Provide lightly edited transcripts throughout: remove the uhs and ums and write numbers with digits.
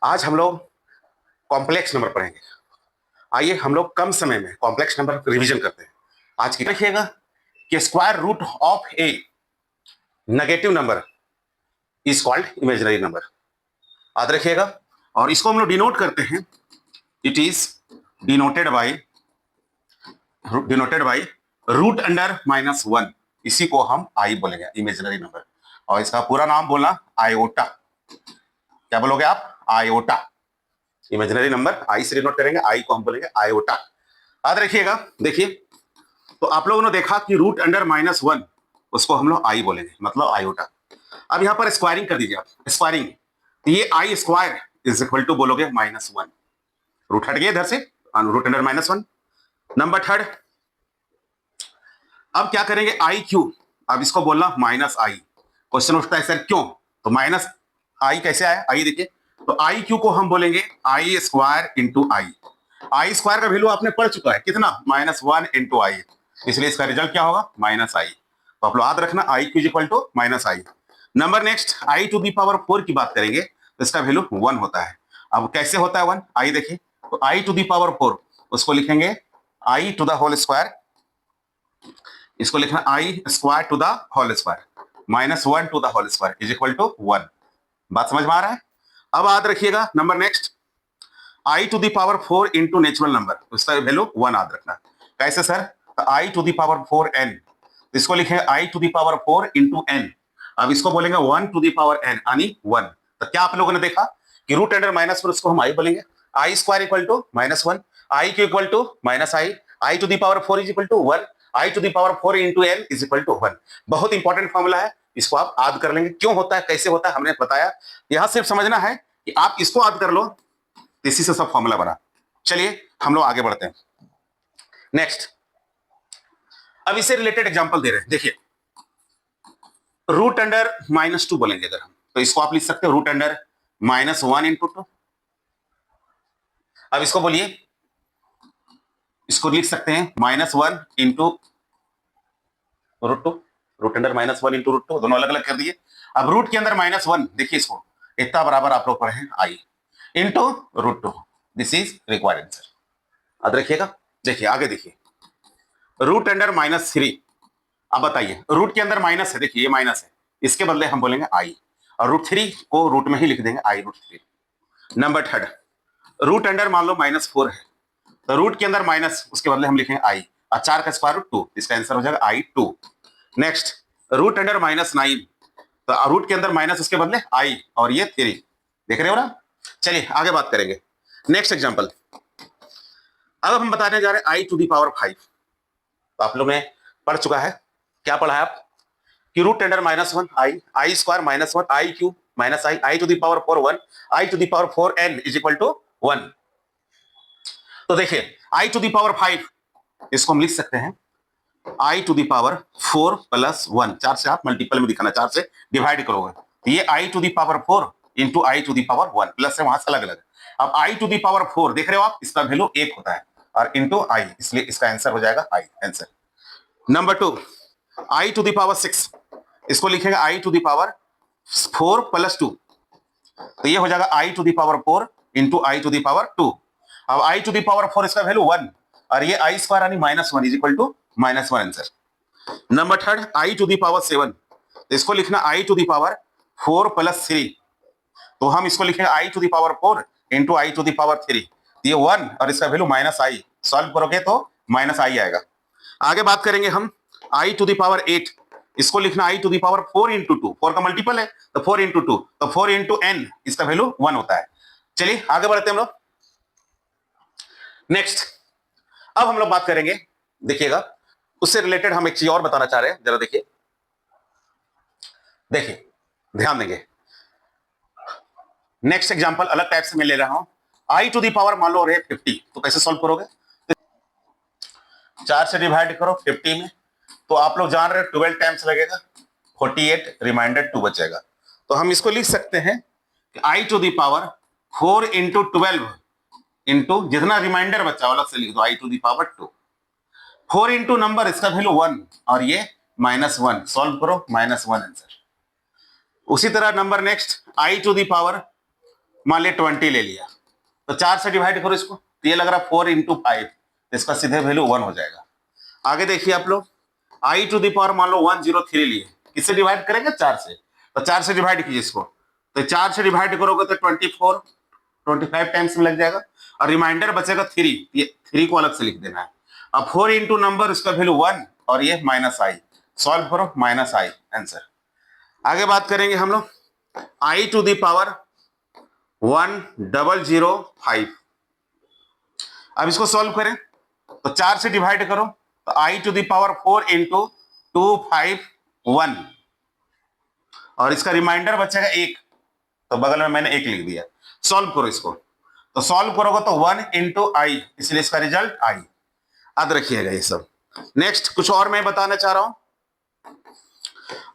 आज हम लोग कॉम्प्लेक्स नंबर पढ़ेंगे। आइए हम लोग कम समय में कॉम्प्लेक्स नंबर रिवीजन करते हैं। आज की देखिएगा कि square root of a negative number is called imaginary number. याद रखिएगा। और इसको हम लोग डिनोट करते हैं। It is denoted by root under -1। इसी को हम आई बोलेंगे, इमेजिनरी नंबर। और इसका पूरा नाम बोलना आयोटा। क्या बोलोगे आप? आयोटा। इमेजिनरी नंबर आई से डिनोट करेंगे, आई को हम बोलेंगे आयोटा। याद रखिएगा। देखिए, तो आप लोगों ने देखा कि रूट अंडर -1 उसको हम लोग आई बोलेंगे, मतलब आयोटा। अब यहां पर स्क्वायरिंग कर दीजिए आप। स्क्वायरिंग, तो ये आई स्क्वायर इज इक्वल टू बोलोगे -1। रूट हट गया इधर से, रूट अंडर -1। नंबर थर्ड, अब क्या करेंगे? I Q. अब इसको बोलना माइनस आई। क्वेश्चन उठता है सर क्यों? तो माइनस आई कैसे आया? आई देखिए, तो आई क्यू को हम बोलेंगे i square into I. I square का वैल्यू आपने पढ़ चुका है कितना? -1 इंटू आई। इसलिए इसका रिजल्ट क्या होगा? Minus i. तो आप लोग याद रखना, i cube equal to minus i. Number next, i to the power 4 की बात करेंगे तो इसका वैल्यू 1 होता है। अब कैसे होता है 1? आई देखिए, तो आई टू दी पावर 4 उसको लिखेंगे i to the whole square. इसको लिखना i square to the whole square -1 to the whole square is equal to 1। बात समझ में आ रहा है? अब याद रखिएगा number next, i to the power 4 into natural number, उसका वैल्यू 1 याद रखना। कैसे sir? I to the power 4 n, इसको लिखेंगे i to the power 4 into n. अब इसको बोलेंगे 1 टू दी पावर एन यानी 1। तो क्या आप लोगों ने देखा कि रूट अंडर -1 उसको हम आई बोलेंगे, i square equal to -1, i cube equal to minus i to the power 4 is equal to 1, i to the power 4 into n is equal to 1। बहुत इंपॉर्टेंट फॉर्मूला है, इसको आप याद कर लेंगे। क्यों होता है, कैसे होता है, हमने बताया। यहां सिर्फ समझना है कि आप इसको याद कर लो, इसी से सब फॉर्मूला बना। चलिए हम लोग आगे बढ़ते हैं। नेक्स्ट, अब इससे रिलेटेड एग्जांपल दे रहे हैं। देखिए, रूट अंडर -2 बोलेंगे अगर हम, तो इसको आप लिख सकते हो रूट अंडर -1 इंटू 2। अब इसको बोलिए, इसको लिख सकते हैं -1 इंटू √2। रूट अंडर -1 इंटू √2, दोनों अलग अलग कर दिए। अब रूट के अंदर -1, देखिए इसको इतना बराबर आप लोग पढ़े हैं i into √2। This is required answer. याद रखिएगा। देखिए आगे देखिए, रूट अंडर -3। अब बताइए, रूट के अंदर माइनस है, देखिए ये माइनस है, इसके बदले हम बोलेंगे आई, और √3 को रूट में ही लिख देंगे आई √3। नंबर थर्ड, रूट अंडर मान लो -4 है, तो रूट के अंदर माइनस, उसके बदले हम लिखेंगे आई, और 4 का स्क्वायर रूट 2, इसका आंसर हो जाएगा आई 2। नेक्स्ट, रूट अंडर -9, तो रूट के अंदर माइनस, उसके बदले आई, और ये 3। देख रहे हो ना? चलिए आगे बात करेंगे। नेक्स्ट एग्जाम्पल, अब हम बताने जा रहे हैं आई टू दी पावर 5। तो आप लोग ने पढ़ चुका है, क्या पढ़ा है आप? कि root under -1 i square -1 i cube minus i to the power 4 1, i to the power 4 n is equal to 1। तो देखिए, आई टू दी पावर 5 इसको हम लिख सकते हैं आई टू दी पावर 4 प्लस 1। 4 से आप मल्टीपल में दिखाना, 4 से डिवाइड करोगे तो ये i to the power 4 into i to the power 1, plus है वहां से अलग अलग। अब आई टू दी पावर 4 देख रहे हो आप, इसका वैल्यू 1 होता है, और इंटू आई, इसलिए इसका आंसर हो जाएगा i answer. Number 2, i to the power 6, इसको लिखेंगे i to the power 4 plus 2, तो ये हो जाएगा i to the power 4 into i to the power 2। अब आई टू दी पावर 4 इसका वैल्यू 1, और ये आई स्क्वायर यानी -1 is equal to -1 answer. Number third, i to the power 7, इसको लिखना i to the power 4 plus 3, तो हम इसको लिखेंगे i to the power 4 into i to the power 3, ये 1 और इसका वैल्यू -i, सॉल्व करोगे तो -i आएगा। आगे बात करेंगे हम आई टू दी पावर 8, इसको लिखना i to the power 4 into 2, 4 का मल्टीपल है तो 4 इंटू 2, तो 4 इंटू n, इसका वैल्यू 1 होता है। चलिए आगे बढ़ते हैं हम लोग। नेक्स्ट, अब हम लोग बात करेंगे, देखिएगा उससे रिलेटेड हम एक चीज और बताना चाह रहे हैं, जरा देखिए। देखिए ध्यान देंगे, नेक्स्ट एग्जांपल अलग टाइप से मैं ले रहा हूं। आई टू दी पावर मान लो रहे 50, तो कैसे सॉल्व करोगे? 4 से डिवाइड करो 50 में, तो आप लोग जान रहे हो 12 टाइम्स लगेगा, 48 रिमाइंडर 2 बचेगा। तो हम इसको लिख सकते हैं कि i to the power 4 into 12 into जितना रिमाइंडर बचा अलग से लिख दो i to the power 2। 4 into number, इसका वैल्यू 1, और ये -1, सॉल्व करो -1 आंसर। उसी तरह number next, i to the power मान लिया 20 ले लिया, तो 4 से डिवाइड करो इसको, तो ये लग रहा 4 इंटू 5, इसका सीधे वैल्यू 1 हो जाएगा। आगे देखिए आप लोग, आई टू द पावर मान लो 103 लिए, किससे डिवाइड करेंगे? 4 से, तो 4 से डिवाइड कीजिए इसको, तो 4 से डिवाइड करोगे तो 25 टाइम्स में लग जाएगा, और रिमाइंडर बचेगा 3, ये 3 को अलग से लिख देना है। अब 4 इंटू नंबर, उसका वैल्यू 1 और ये माइनस आई, सॉल्व करो, माइनस आई आंसर। आगे बात करेंगे हम लोग, आई टू द पावर 1005, अब इसको सॉल्व करें तो 4 से डिवाइड करो, तो आई टू द पावर 4 इंटू 251, और इसका रिमाइंडर बचेगा 1, तो बगल में मैंने 1 लिख दिया। सॉल्व करो इसको, तो सॉल्व करोगे तो 1 इंटू आई, इसलिए इसका रिजल्ट आई। याद रखिएगा ये सब। नेक्स्ट कुछ और मैं बताना चाह रहा हूं,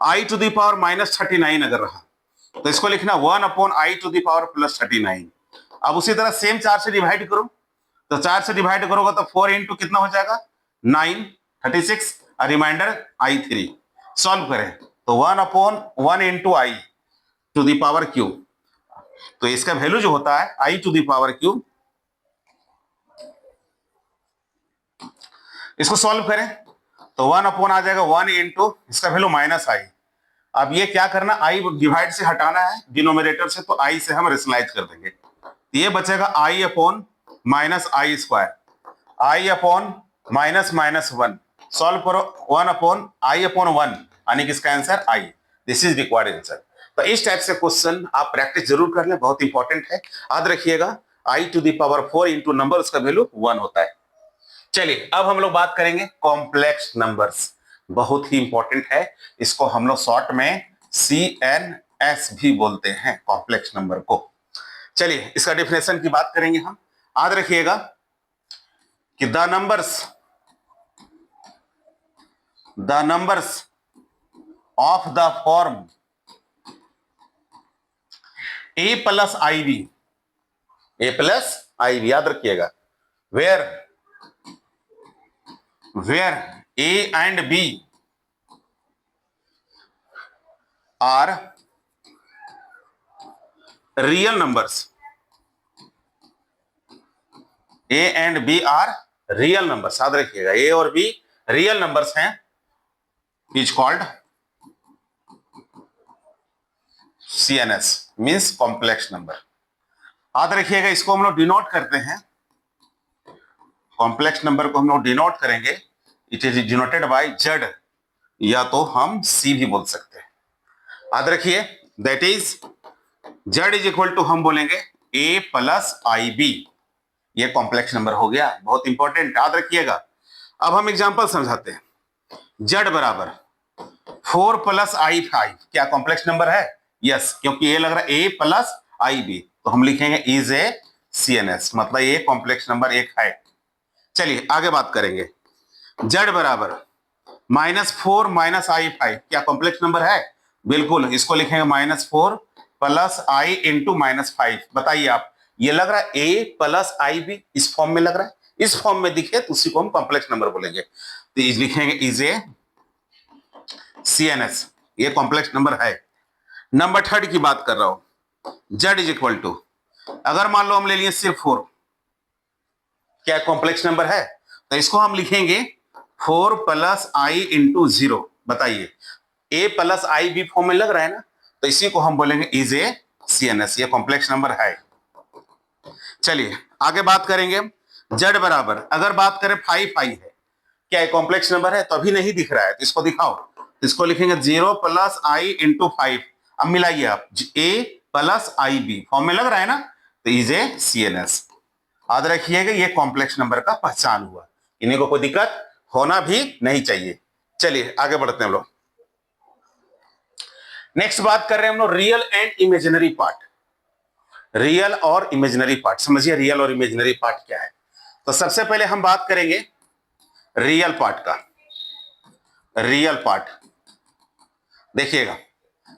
आई टू द पावर -39 अगर रहा तो इसको लिखना 1 upon i to the power +39। अब उसी तरह सेम 4 से डिवाइड करो, तो 4 से डिवाइड करोगे तो 4 इंटू कितना हो जाएगा 9, 36, और रिमाइंडर i3। सॉल्व करें तो 1 upon 1 into i to the power cube, तो इसका वैल्यू जो होता है i to the power cube, इसको सॉल्व करें तो 1 अपॉन आ जाएगा 1 इंटू इसका वैल्यू माइनस आई। अब ये क्या करना, आई डिवाइड से हटाना है डिनोमिनेटर से, तो आई से हम रेशनलाइज कर देंगे, ये बचेगा आई upon minus i square, I upon minus minus 1, solve करो 1 अपॉन आई अपॉन 1, यानी कि इसका answer I. This is required answer. तो इस टाइप से क्वेश्चन आप प्रैक्टिस जरूर कर लें, बहुत इंपॉर्टेंट है। याद रखिएगा i to the power 4 into number, उसका वैल्यू 1 होता है। चलिए अब हम लोग बात करेंगे कॉम्प्लेक्स नंबर्स, बहुत ही इंपॉर्टेंट है, इसको हम लोग शॉर्ट में CNS भी बोलते हैं, कॉम्प्लेक्स नंबर को। चलिए इसका डेफिनेशन की बात करेंगे हम। याद रखिएगा कि the numbers of the form a plus IB, याद रखिएगा, where A and B are real numbers, A and B are real numbers, याद रखिएगा A और B रियल नंबर्स हैं, is called CNS, means complex number. याद रखिएगा इसको हम लोग डिनोट करते हैं, कॉम्प्लेक्स नंबर को हम लोग डिनोट करेंगे, it is denoted bye Z, या तो हम C भी बोल सकते हैं। याद रखिए that is Z is equal to हम बोलेंगे A प्लस IB, ये कॉम्प्लेक्स नंबर हो गया, बहुत इंपॉर्टेंट, याद रखिएगा। अब हम एग्जांपल समझाते हैं। Z बराबर 4 प्लस I5 क्या कॉम्प्लेक्स नंबर है? यस, क्योंकि ये लग रहा है A प्लस IB, तो हम लिखेंगे इज ए CNS, मतलब ये कॉम्प्लेक्स नंबर एक है। चलिए आगे बात करेंगे। Z बराबर -4 माइनस I5 क्या कॉम्प्लेक्स नंबर है? बिल्कुल, इसको लिखेंगे -4 प्लस I इंटू -5। बताइए आप, ये लग रहा है A प्लस IB, इस फॉर्म में लग रहा है, इस फॉर्म में दिखे तो उसी को हम कॉम्प्लेक्स नंबर बोलेंगे, तो इस लिखेंगे इज ए CNS, ये कॉम्प्लेक्स नंबर है। नंबर थर्ड की बात कर रहा हूं, Z इज इक्वल टू, अगर मान लो हम ले लिए सिर्फ 4, क्या कॉम्प्लेक्स नंबर है? तो इसको हम लिखेंगे 4 प्लस I इंटू 0। बताइए A प्लस IB फॉर्म में लग रहा है ना, तो इसी को हम बोलेंगे इज ए CNS, ये कॉम्प्लेक्स नंबर है। चलिए आगे बात करेंगे। Z बराबर अगर बात करें 5 है, क्या ये कॉम्प्लेक्स नंबर है? तो अभी नहीं दिख रहा है, तो इसको दिखाओ, तो इसको लिखेंगे 0 प्लस I इंटू 5। अब मिलाइए आप, A प्लस IB फॉर्म में लग रहा है ना, तो इज ए CNS। याद रखिएगा ये कॉम्प्लेक्स नंबर का पहचान हुआ, इन्हीं को कोई दिक्कत होना भी नहीं चाहिए। चलिए आगे बढ़ते हैं हम लोग। नेक्स्ट बात कर रहे हैं हम लोग real and imaginary part. Real और इमेजिनरी पार्ट, समझिए रियल और इमेजिनरी पार्ट क्या है। तो सबसे पहले हम बात करेंगे रियल पार्ट का। रियल पार्ट देखिएगा,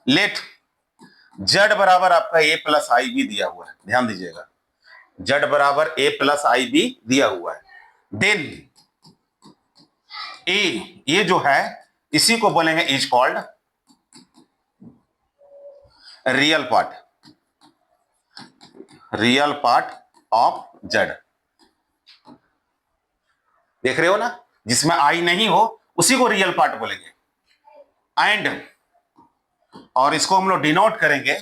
लेट Z बराबर आपका A प्लस IB दिया हुआ है, ध्यान दीजिएगा, Z बराबर A प्लस IB दिया हुआ है। देन A ये जो है इसी को बोलेंगे is called real part. Real part of Z. देख रहे हो ना, जिसमें आई नहीं हो उसी को रियल पार्ट बोलेंगे। एंड और इसको हम लोग डिनोट करेंगे,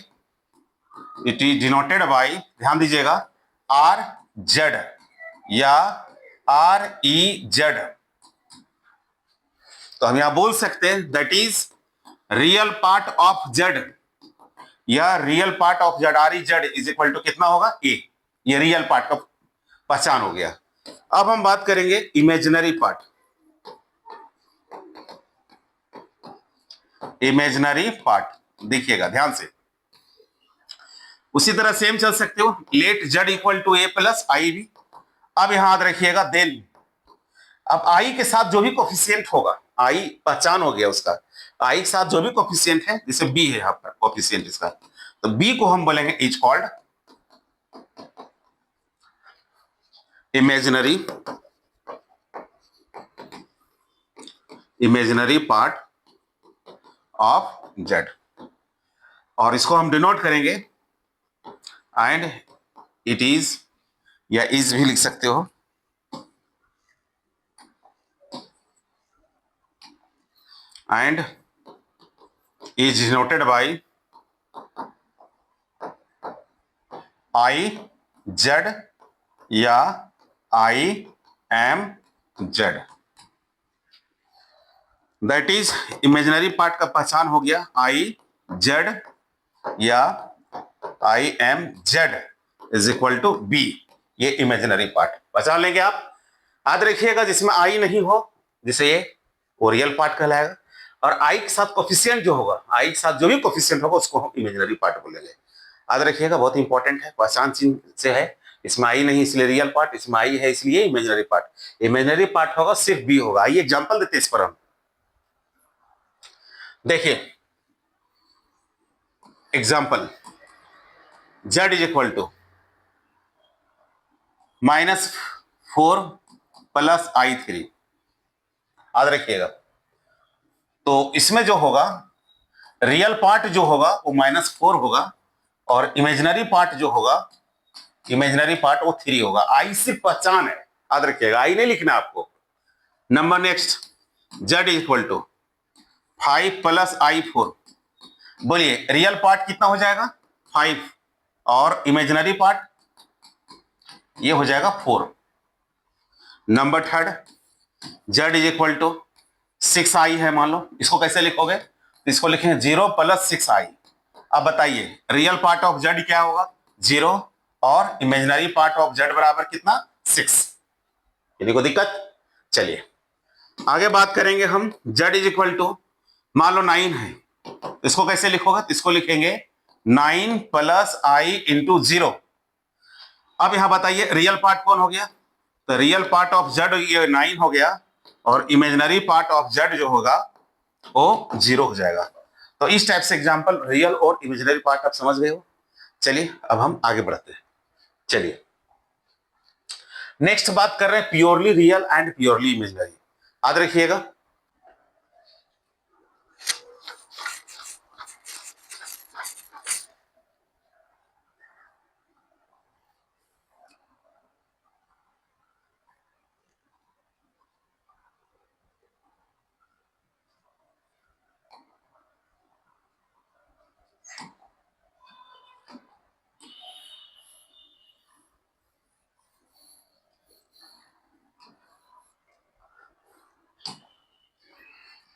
इट इज डिनोटेड बाई, ध्यान दीजिएगा, आर जेड या आर ई जेड। तो हम यहां बोल सकते हैं that is real part of Z या real part of Z, R E Z is equal to कितना होगा, ए। ये रियल पार्ट का पहचान हो गया। अब हम बात करेंगे इमेजिनरी पार्ट। इमेजिनरी पार्ट देखिएगा ध्यान से, उसी तरह सेम चल सकते हो, let z equal to a plus i b. अब यहां याद रखिएगा देन, अब आई के साथ जो भी कोफिशिएंट होगा, आई पहचान हो गया उसका, आई के साथ जो भी कोफिशिएंट है, जैसे बी है आपका कोफिशिएंट इसका, तो बी को हम बोलेंगे is called imaginary part of Z, और इसको हम डिनोट करेंगे एंड इट इज, या इज भी लिख सकते हो, and is denoted by I Z या I M Z. That is imaginary part का पहचान हो गया, आई जेड या I M Z is equal to B. ये इमेजिनरी पार्ट पहचान लेंगे आप। याद रखिएगा जिसमें आई नहीं हो, जिसे ये वो रियल पार्ट कहलाएगा, और आई के साथ कोफिशिएंट जो होगा, आई के साथ जो भी कोफिशिएंट होगा उसको हम इमेजिनरी पार्ट बोलेंगे। याद रखिएगा, बहुत इंपॉर्टेंट है, पहचान चिन्ह से है। इसमें आई नहीं इसलिए रियल पार्ट, इसमें आई है इसलिए इमेजिनरी पार्ट। इमेजिनरी पार्ट होगा सिर्फ बी होगा। आइए एग्जांपल देते हैं इस पर हम। देखिए example, z is equal to -4 plus i3। याद रखिएगा, तो इसमें जो होगा रियल पार्ट जो होगा वो -4 होगा, और इमेजिनरी पार्ट जो होगा, इमेजिनरी पार्ट वो 3 होगा। आई सिर्फ पहचान है, याद रखिएगा, आई नहीं लिखना आपको। Number next, z is equal to 5 plus i4। बोलिए रियल पार्ट कितना हो जाएगा, 5, और इमेजिनरी पार्ट ये हो जाएगा 4। Number third, z is equal to 6i है, मान लो, इसको कैसे लिखोगे, इसको लिखेंगे 0 प्लस 6i। अब बताइए रियल पार्ट ऑफ z क्या होगा, 0, और इमेजिनरी पार्ट ऑफ z बराबर कितना, 6। यदि कोई दिक्कत, चलिए आगे बात करेंगे हम। z इज इक्वल टू मान लो 9 है, इसको कैसे लिखोगे, इसको लिखेंगे 9 प्लस i इंटू 0। अब यहां बताइए रियल पार्ट कौन हो गया, तो रियल पार्ट ऑफ z ये 9 हो गया, और इमेजिनरी पार्ट ऑफ z जो होगा वो 0 हो जाएगा। तो इस टाइप से एग्जांपल रियल और इमेजिनरी पार्ट आप समझ गए हो। चलिए अब हम आगे बढ़ते हैं। चलिए नेक्स्ट बात कर रहे हैं purely real and purely imaginary. याद रखिएगा,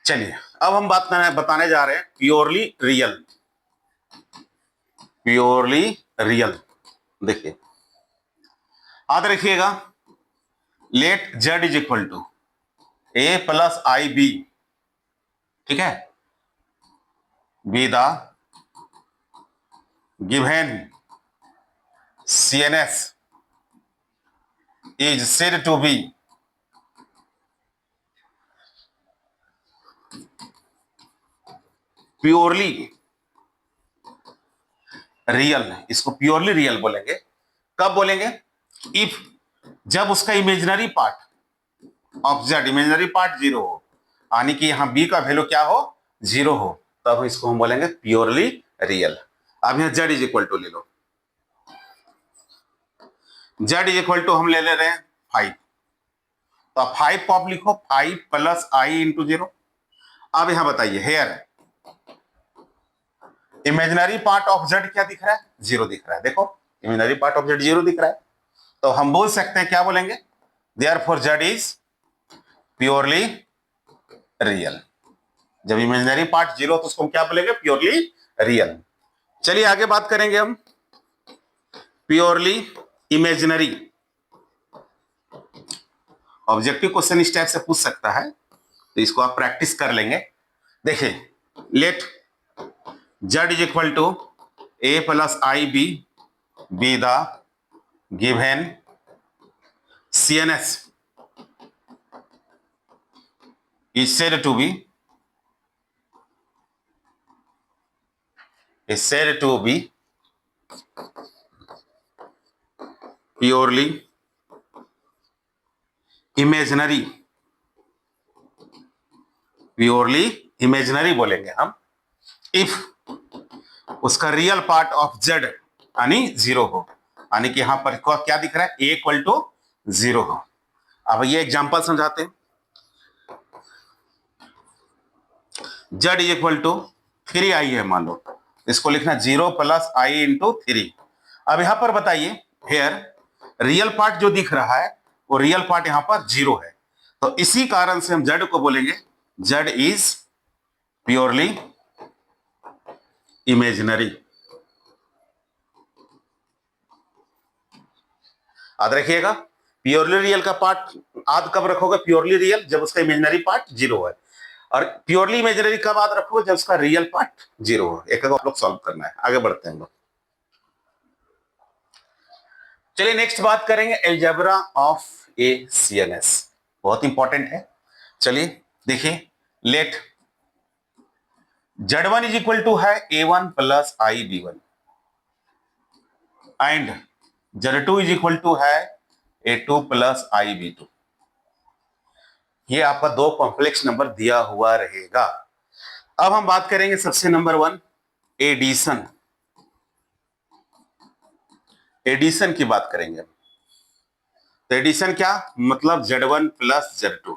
चलिए अब हम बताने जा रहे हैं प्योरली रियल। प्योरली रियल देखिए, याद रखिएगा, let z is equal to a plus i b, ठीक है, be the given CNS is said to be purely real. इसको प्योरली रियल बोलेंगे, कब बोलेंगे, इफ, जब उसका imaginary part of z, imaginary part 0 हो, यानी कि यहां बी का वैल्यू क्या हो, 0 हो, तब इसको हम बोलेंगे प्योरली रियल। अब यहां जेड इज इक्वल टू ले लो, z इज इक्वल टू हम ले रहे हैं 5, तो आप 5 को आप लिखो 5 प्लस आई इंटू 0। अब यहां बताइए here imaginary part of z क्या दिख रहा है? 0 दिख रहा है। देखो इमेजिनरी पार्ट ऑफ z 0 दिख रहा है, तो हम बोल सकते हैं क्या बोलेंगे? Therefore z is purely real. जब इमेजिनरी पार्ट 0 तो उसको हम क्या बोलेंगे? Purely real. चलिए आगे बात करेंगे हम प्योरली इमेजिनरी। ऑब्जेक्टिव क्वेश्चन इस टाइप से पूछ सकता है, तो इसको आप प्रैक्टिस कर लेंगे। देखिए let z is equal to a plus i b the given CNS is said to be purely imaginary। Purely imaginary बोलेंगे हम इफ उसका रियल पार्ट ऑफ z यानी 0 हो, यानी कि यहां पर क्या दिख रहा है? a इक्वल टू 0 हो। अब ये एग्जांपल समझाते हैं। z is equal to 3i है मान लो, इसको लिखना 0 प्लस आई इंटू 3। अब यहां पर बताइए हेयर रियल पार्ट जो दिख रहा है वो रियल पार्ट यहां पर 0 है, तो इसी कारण से हम z को बोलेंगे z इज प्योरली इमेजिनरी। याद रखिएगा प्योरली रियल का पार्ट याद कब रखोगे? प्योरली रियल जब उसका इमेजिनरी पार्ट 0 है, और प्योरली इमेजिनरी कब याद रखोगे? जब उसका रियल पार्ट 0 हो। एक आप लोग सॉल्व करना है। आगे बढ़ते हैं लोग। चलिए नेक्स्ट बात करेंगे एल्जेब्रा ऑफ ए CNS, बहुत इंपॉर्टेंट है। चलिए देखिए late z1 is equal to है a1 plus i b1 and z2 is equal to है a2 प्लस आई b2। ये आपका दो कॉम्प्लेक्स नंबर दिया हुआ रहेगा। अब हम बात करेंगे सबसे नंबर 1 एडिशन। एडिशन की बात करेंगे। तो एडिशन क्या मतलब? z1 plus z2।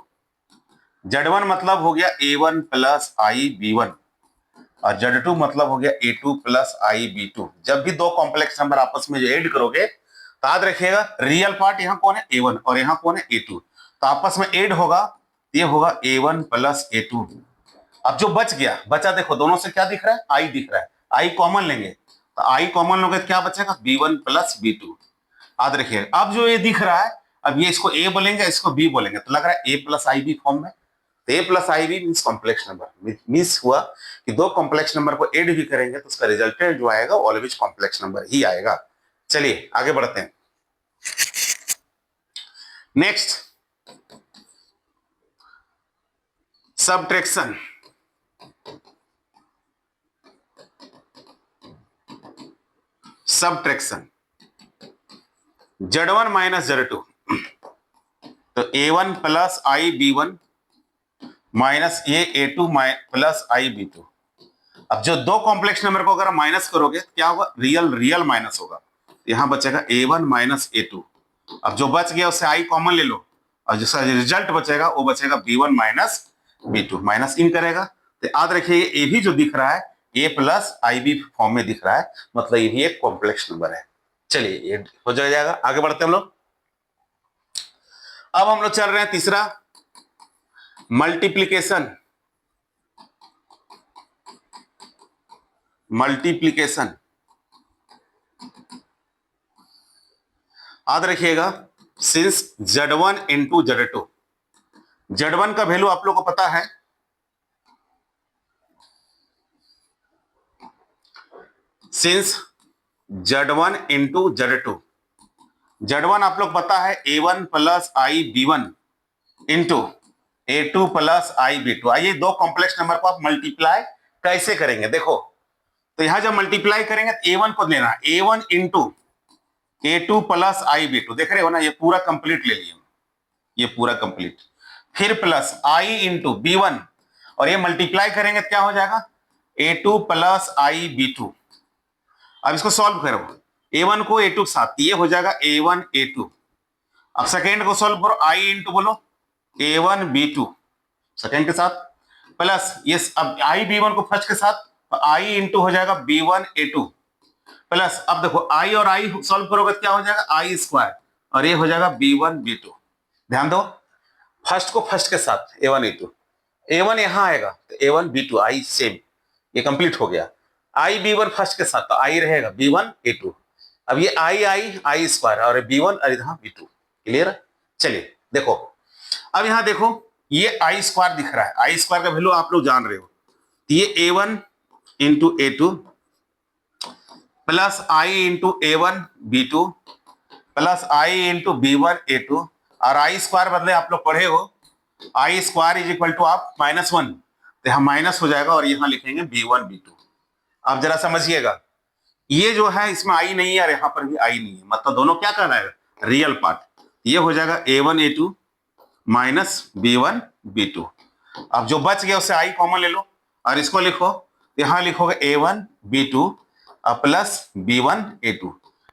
z1 मतलब हो गया a1 प्लस आई b1 और z2 मतलब हो गया a2 प्लस आई b2। जब भी दो कॉम्प्लेक्स नंबर आपस में जो ऐड करोगे तो याद रखिएगा रियल पार्ट यहां कौन है? a1 और यहां कौन है? a2। तो आपस में ऐड होगा, ये होगा a1 प्लस a2। अब जो बच गया बचा, देखो दोनों से क्या दिख रहा है? आई दिख रहा है। आई कॉमन लेंगे तो आई कॉमन लोगे तो क्या बचेगा? b1 plus b2। याद रखिए अब जो ये दिख रहा है, अब ये इसको a बोलेंगे इसको b बोलेंगे, तो लग रहा है a plus i b form में। तो a plus i b means complex number. Means हुआ कि दो कॉम्प्लेक्स नंबर को ऐड भी करेंगे तो उसका रिजल्टेंट जो आएगा ऑलवेज कॉम्प्लेक्स नंबर ही आएगा। चलिए आगे बढ़ते हैं। Next subtraction. Subtraction z1 minus z2, तो a1 plus i b1 minus ये a2 प्लस आई b2। अब जो दो कॉम्प्लेक्स नंबर को अगर आप माइनस करोगे तो क्या होगा? रियल रियल माइनस होगा, यहां बचेगा a1 माइनस a2। अब जो बच गया उससे आई कॉमन ले लो और जिसका रिजल्ट बचेगा वो बचेगा b1 माइनस b2। माइनस इन करेगा तो याद रखिए ये भी जो दिख रहा है a plus i b form में दिख रहा है, मतलब ये भी एक कॉम्प्लेक्स नंबर है। चलिए ये हो जाएगा। आगे बढ़ते हैं हम लोग। अब हम लोग चल रहे हैं तीसरा मल्टीप्लीकेशन। मल्टीप्लीकेशन याद रखिएगा since z1 into z2। z1 का वैल्यू आप लोग को पता है, since z1 into z2। z1 आप लोग पता है a1 plus i b1 into a2 plus I b2। आइए दो कॉम्प्लेक्स नंबर को आप मल्टीप्लाई कैसे करेंगे देखो। तो यहां जब मल्टीप्लाई करेंगे तो a1 को लेना a1 इंटू a2 प्लस आई b2। देख रहे हो ना, ये पूरा कंप्लीट ले लिए, ये पूरा कंप्लीट, फिर प्लस आई इंटू b1 और ये मल्टीप्लाई करेंगे तो क्या हो जाएगा? a2 प्लस आई b2। अब इसको सॉल्व करो A1 को A2 के साथ, ये हो जाएगा A1 A2। अब सेकेंड को सॉल्व करो, I इंटू बोलो A1 B2 सेकेंड के साथ, प्लस ये अब I B1 को फर्स्ट के साथ, I इंटू हो जाएगा B1 A2 प्लस, अब देखो I और I सॉल्व करोगे तो क्या हो जाएगा I स्क्वायर, और ये हो जाएगा B1 B2। ध्यान दो, फर्स्ट को फर्स्ट के साथ A1 A2, A1 यहां आएगा तो A1 B2 I सेम, ये कंप्लीट हो गया। I B1 फर्स्ट के साथ तो I रहेगा B1 A2। अब ये I स्क्वायर और B1 और इधर B2। क्लियर है? चलिए देखो, अब यहां देखो ये I स्क्वायर दिख रहा है, I स्क्वायर का वैल्यू आप लोग जान रहे हो, तो ये A1 into A2 plus I into A1 B2 plus I into B1 A2, और I स्क्वायर बदले आप लोग पढ़े हो I square is equal to आप -1, तो यहां माइनस हो जाएगा और यहां लिखेंगे B1 B2। आप जरा समझिएगा, ये जो है इसमें I नहीं है और यहां पर भी I नहीं है, मतलब दोनों क्या कहलाएगा, रियल पार्ट। ये हो जाएगा A1 A2 minus B1 B2। अब जो बच गया उससे I कॉमन ले लो और इसको लिखो, यहां लिखोगे A1 B2 plus B1 A2।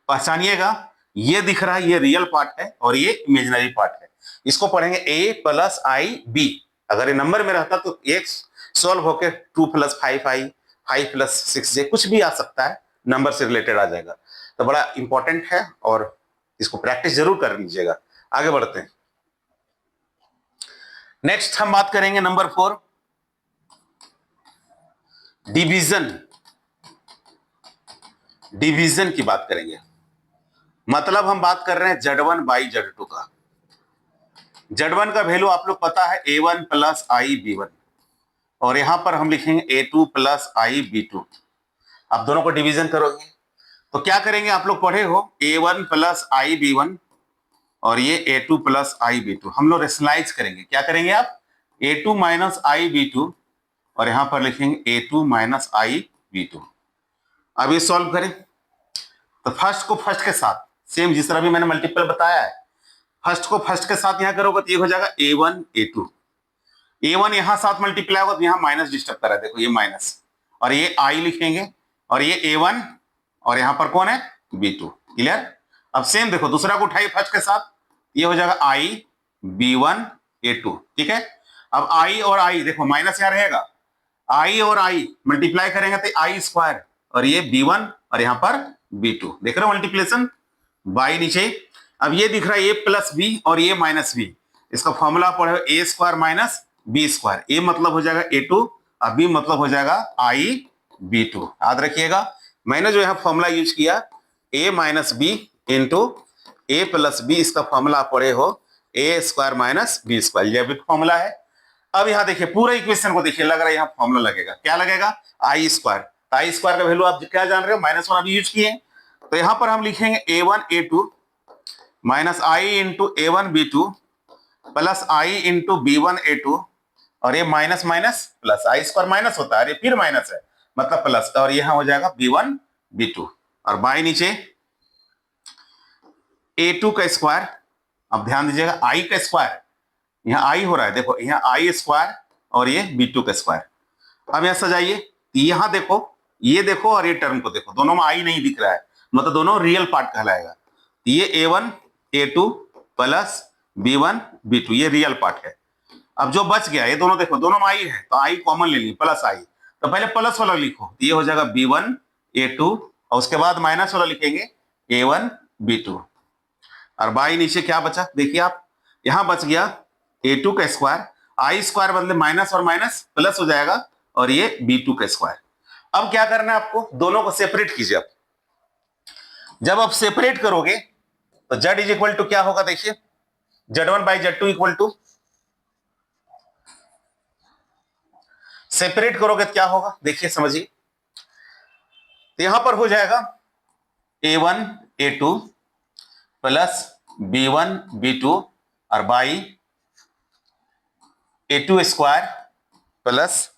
पहचानिएगा, ये दिख रहा है ये रियल पार्ट है और ये इमेजिनरी पार्ट है। इसको पढ़ेंगे A प्लस I B। अगर ये नंबर में रहता तो एक सॉल्व होकर 2 प्लस 5I 5 प्लस 6J कुछ भी आ सकता है, नंबर से रिलेटेड आ जाएगा। तो बड़ा इंपॉर्टेंट है और इसको प्रैक्टिस जरूर कर लीजिएगा। आगे बढ़ते हैं, नेक्स्ट हम बात करेंगे नंबर 4, डिवीजन। डिवीजन की बात करेंगे, मतलब हम बात कर रहे हैं Z1 बाई Z2 का। Z1 का वैल्यू आप लोग पता है A1 प्लस I B1, और यहां पर हम लिखेंगे A2 प्लस I B2। आप दोनों को डिवीजन करोगे तो क्या करेंगे, आप लोग पढ़े हो A1 प्लस I B1 और ये A2 प्लस I B2। हम लोग रेशनलाइज करेंगे, क्या करेंगे आप, A2 माइनस I B2 और यहां पर लिखेंगे A2 माइनस I B2। अब ये सॉल्व करें तो फर्स्ट को फर्स्ट के साथ सेम जिस तरह भी मैंने मल्टीपल बताया है, फर्स्ट को फर्स्ट के साथ यहां करोगे तो ये हो जाएगा A1 A2। A1 यहां साथ मल्टीप्लाई होगा तो यहां माइनस डिस्टर्ब कर रहा है, देखो ये माइनस, और ये I लिखेंगे और ये A1 और यहां पर कौन है B2। क्लियर? अब सेम देखो, दूसरा को उठाइए फर्स्ट के साथ, ये हो जाएगा I B1 A2। ठीक है, अब I और I देखो माइनस यहां रहेगा, I और I मल्टीप्लाई करेंगे तो I स्क्वायर और ये B1 और यहां पर B2। देख रहे हो मल्टीप्लेशन बाई नीचे। अब ये दिख रहा है A प्लस बी और ये माइनस बी, इसका फॉर्मूला पढ़े A square minus B square. A मतलब हो जाएगा A2 और B मतलब हो जाएगा I B2। याद रखिएगा, मैंने जो यहां फॉर्मूला यूज किया A minus B into A plus b, इसका फॉर्मूला पढ़े हो A square minus B square, यह भी फॉर्मूला है। अब यहां देखिए पूरा इक्वेशन को देखिए, लग रहा है यहां फॉर्मूला लगेगा, क्या लगेगा, I स्क्वायर। I स्क्वायर का वैल्यू आप क्या जान रहे हो, -1 अभी यूज किए, तो यहां पर हम लिखेंगे A1 A2 minus I into A1 B2 plus I into B1 A2, और ये minus minus plus, I square minus होता है, ये फिर माइनस है मतलब प्लस, और यहां हो जाएगा B1 B2 और बाई नीचे A2 का स्क्वायर। अब ध्यान दीजिएगा I का स्क्वायर, यहाँ I हो रहा है, देखो यहाँ I स्क्वायर और ये B2 का स्क्वायर। अब यहां सजाइए, यहां देखो, ये देखो और ये टर्म को देखो, दोनों में I नहीं दिख रहा है, मतलब दोनों रियल पार्ट कहलाएगा। ये A1 A2 plus B1 B2 ये रियल पार्ट है। अब जो बच गया ये दोनों देखो, दोनों में I है तो I कॉमन ले ली, प्लस I, तो पहले प्लस वाला लिखो, ये हो जाएगा B1 A2 और उसके बाद माइनस वाला लिखेंगे A1 B2, और बाई नीचे क्या बचा देखिए आप, यहां बच गया A2 का स्क्वायर, I स्क्वायर बदले माइनस और माइनस प्लस हो जाएगा और ये B2 का स्क्वायर। अब क्या करना है आपको, दोनों को सेपरेट कीजिए। अब जब आप सेपरेट करोगे तो Z इज इक्वल टू क्या होगा, देखिए Z1 by Z2 equal to, separate करोगे तो क्या होगा देखिए समझिए, तो यहां पर हो जाएगा A1 A2 plus B1 B2 और by A2 square plus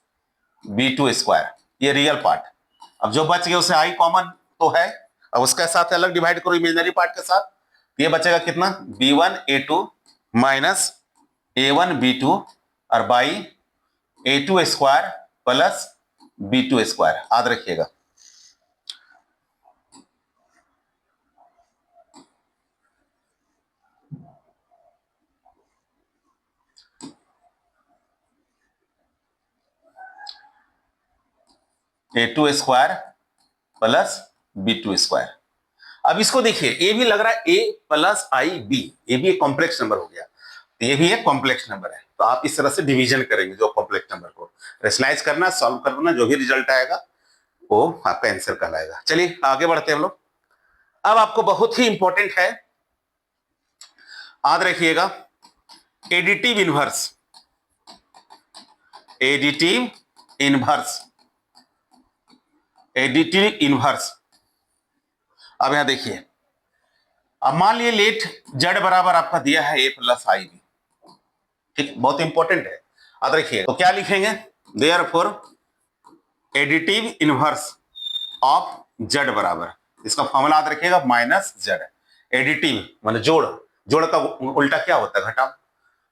B2 square, ये रियल पार्ट। अब जो बच गया उसे I कॉमन तो है, अब उसके साथ अलग डिवाइड करो इमेजिनरी पार्ट के साथ, तो ये बचेगा कितना, B1 A2 minus A1 B2 और by A2 square plus B2 square. याद रखिएगा, a2 square plus b2 square. अब इसको देखिए, ए भी लग रहा है a प्लस आई बी, ये भी एक कॉम्प्लेक्स नंबर हो गया, ये भी एक कॉम्प्लेक्स नंबर है। तो आप इस तरह से डिवीजन करेंगे जो कॉम्प्लेक्स नंबर को, रेशनलाइज करना, सॉल्व करना, जो भी रिजल्ट आएगा वो आपका आंसर कहलाएगा। चलिए आगे बढ़ते हैं हम लोग। अब आपको बहुत ही इंपॉर्टेंट है, याद रखिएगा, additive inverse. Additive inverse, additive inverse. अब यहां देखिए, अब मान लिए लेट जेड बराबर आपका दिया है ए प्लस आई बी, ठीक, बहुत इंपॉर्टेंट है, याद रखिए। तो क्या लिखेंगे, therefore additive inverse of z बराबर, इसका फॉर्मूला याद रखिएगा, माइनस जेड। एडिटिव माने जोड़, जोड़ का उल्टा क्या होता है, घटाव।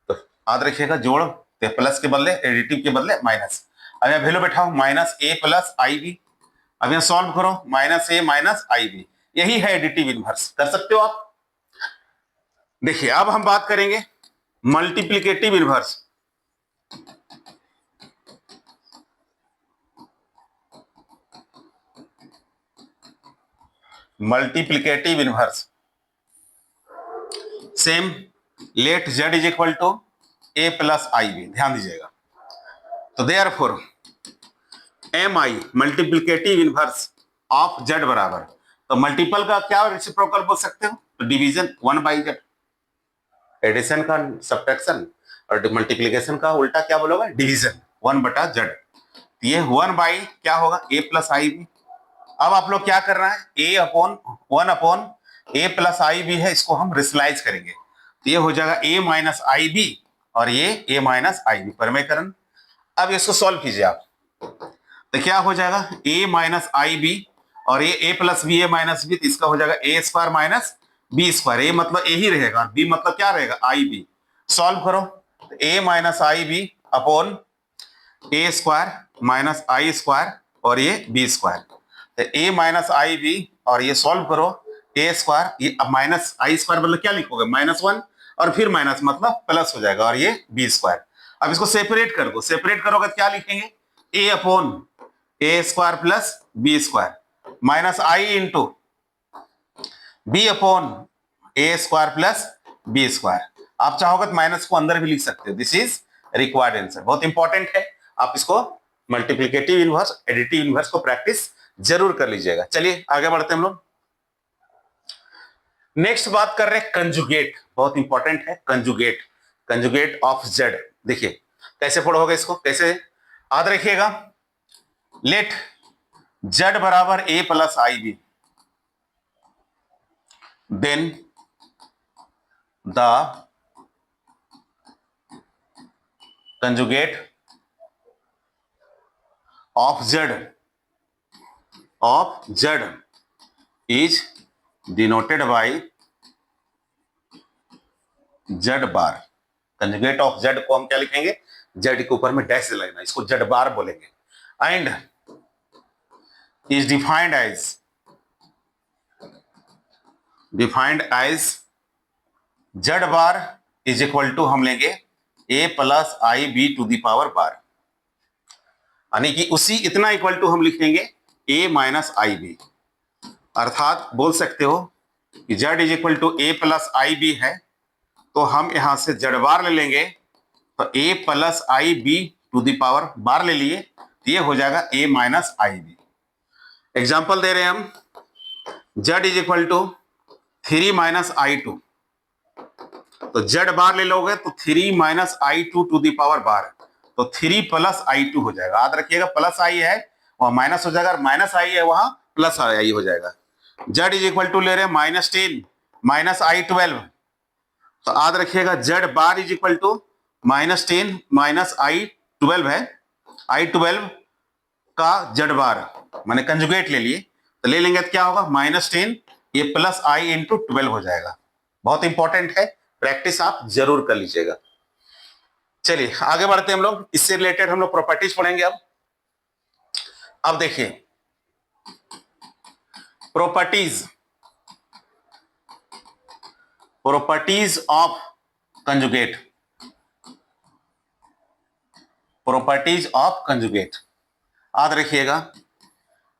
तो याद रखिएगा, जोड़, तो प्लस के बदले, एडिटिव के बदले माइनस। अब यहाँ value बैठाओ, minus A plus i b. अब यहाँ सॉल्व करो, minus A minus i B, यही है एडिटिव इनवर्स। कर सकते हो आप। देखिए अब हम बात करेंगे multiplicative inverse. Multiplicative inverse, same, let z is equal to a plus i b, ध्यान दीजिएगा। तो therefore m i multiplicative inverse of z बराबर, तो मल्टीपल का क्या रेसिप्रोकल बोल सकते हो, तो डिवीजन 1/z। एडिशन का सब्ट्रैक्शन और मल्टीप्लिकेशन का उल्टा क्या बोलोगे, डिवीजन 1/z। ये 1 क्या होगा, a प्लस आई बी। अब आप लोग क्या कर रहा है, a/1 a plus i b है, इसको हम रेशनलाइज करेंगे, तो ये हो जाएगा a माइनस आई बी, और ये a माइनस आई बी परमेकरण। अब इसको सॉल्व कीजिए आप, तो क्या हो जाएगा, a माइनस आई बी, और ये a plus B, a minus B, तो इसका हो जाएगा a square minus B square. A मतलब ए ही रहेगा, और b मतलब क्या रहेगा, आई बी। सॉल्व करो, तो a minus i b upon a square minus i square, और ये बी स्क्वायर। तो a माइनस आई बी, और ये सॉल्व करो, ए स्क्वायर, ये अब माइनस आई स्क्वायर मतलब क्या लिखोगे, -1, और फिर माइनस मतलब प्लस हो जाएगा, और ये बी स्क्वायर। अब इसको सेपरेट कर दो, सेपरेट करोगे तो क्या लिखेंगे, a upon a square plus B square, minus i into b upon a square plus B square. आप चाहोगे तो माइनस को अंदर भी लिख सकते हो। दिस इज रिक्वायर्ड आंसर, बहुत इंपॉर्टेंट है। आप इसको मल्टीप्लिकेटिव इनवर्स, एडिटिव इनवर्स को प्रैक्टिस जरूर कर लीजिएगा। चलिए आगे बढ़ते हैं हम लोग। नेक्स्ट बात कर रहे हैं कंजुगेट, बहुत इंपॉर्टेंट है कंजुगेट, कंजुगेट ऑफ जेड। देखिए कैसे पढ़ोगे इसको, कैसे, याद रखिएगा, लेट जेड बराबर A plus i B, then the conjugate of Z is denoted by Z bar. Conjugate of Z को हम क्या लिखेंगे, जेड के ऊपर में डैश लगना, इसको जेड बार बोलेंगे। And is defined as Z bar is equal to, हम लेंगे A plus i B to the power bar, यानी कि उसी इतना इक्वल टू हम लिखेंगे ए माइनस आई बी। अर्थात बोल सकते हो कि z is equal to a plus i b है, तो हम यहां से जेड बार ले लेंगे, तो A plus i B to the power bar ले लिए, तो ये हो जाएगा A minus i B. Example दे रहे हैं हम, Z is equal to 3 minus i two, तो जेड बार ले लोगे तो 3 minus i two to the power bar, तो 3 प्लस आई टू हो जाएगा। याद रखिएगा, प्लस आई है वहां माइनस हो जाएगा, माइनस आई है वहां प्लस आई हो जाएगा। जेड इज इक्वल टू ले रहे हैं -10 माइनस आई 12, तो याद रखिएगा Z bar is equal to -10 minus i 12 है, आई 12 का जेड बार मैंने कंजुगेट ले लिए, तो ले लेंगे तो क्या होगा, -10, ये प्लस आई इंटू 12 हो जाएगा। बहुत इंपॉर्टेंट है, प्रैक्टिस आप जरूर कर लीजिएगा। चलिए आगे बढ़ते हैं हम लोग, इससे रिलेटेड हम लोग प्रॉपर्टीज पढ़ेंगे। अब देखिए properties of conjugate, properties of conjugate, याद रखिएगा,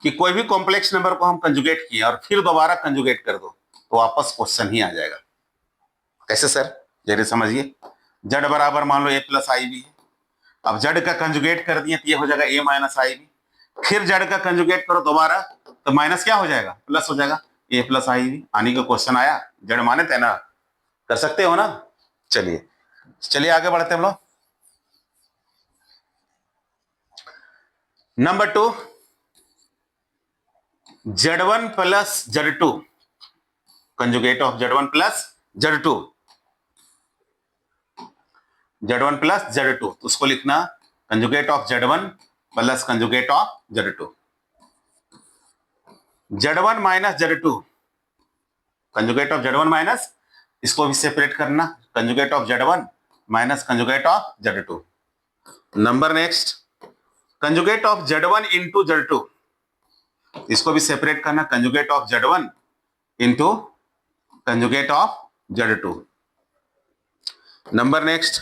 कि कोई भी कॉम्प्लेक्स नंबर को हम कंजुगेट किए और फिर दोबारा कंजुगेट कर दो तो वापस क्वेश्चन ही आ जाएगा। कैसे सर, जरा समझिए। जड बराबर मान लो ए प्लस आई बी है। अब जड का कंजुगेट कर दिए तो ये हो जाएगा ए माइनस आई बी। फिर जड का कंजुगेट करो दोबारा तो माइनस क्या हो जाएगा, प्लस हो जाएगा, ए प्लस आई बी। आने का क्वेश्चन आया, जड़ माने थे ना, कर सकते हो ना। चलिए चलिए आगे बढ़ते हम लोग। Number 2, Z1 plus Z2, conjugate of Z1 plus Z2, Z1 plus Z2, तो उसको लिखना conjugate of Z1 plus conjugate of Z2। Z1 minus Z2, conjugate of Z1 minus, इसको भी सेपरेट करना, conjugate of Z1 minus conjugate of Z2। Number next, conjugate of Z1 into Z2, इसको भी separate करना, conjugate of Z1 into conjugate of Z2। Number next,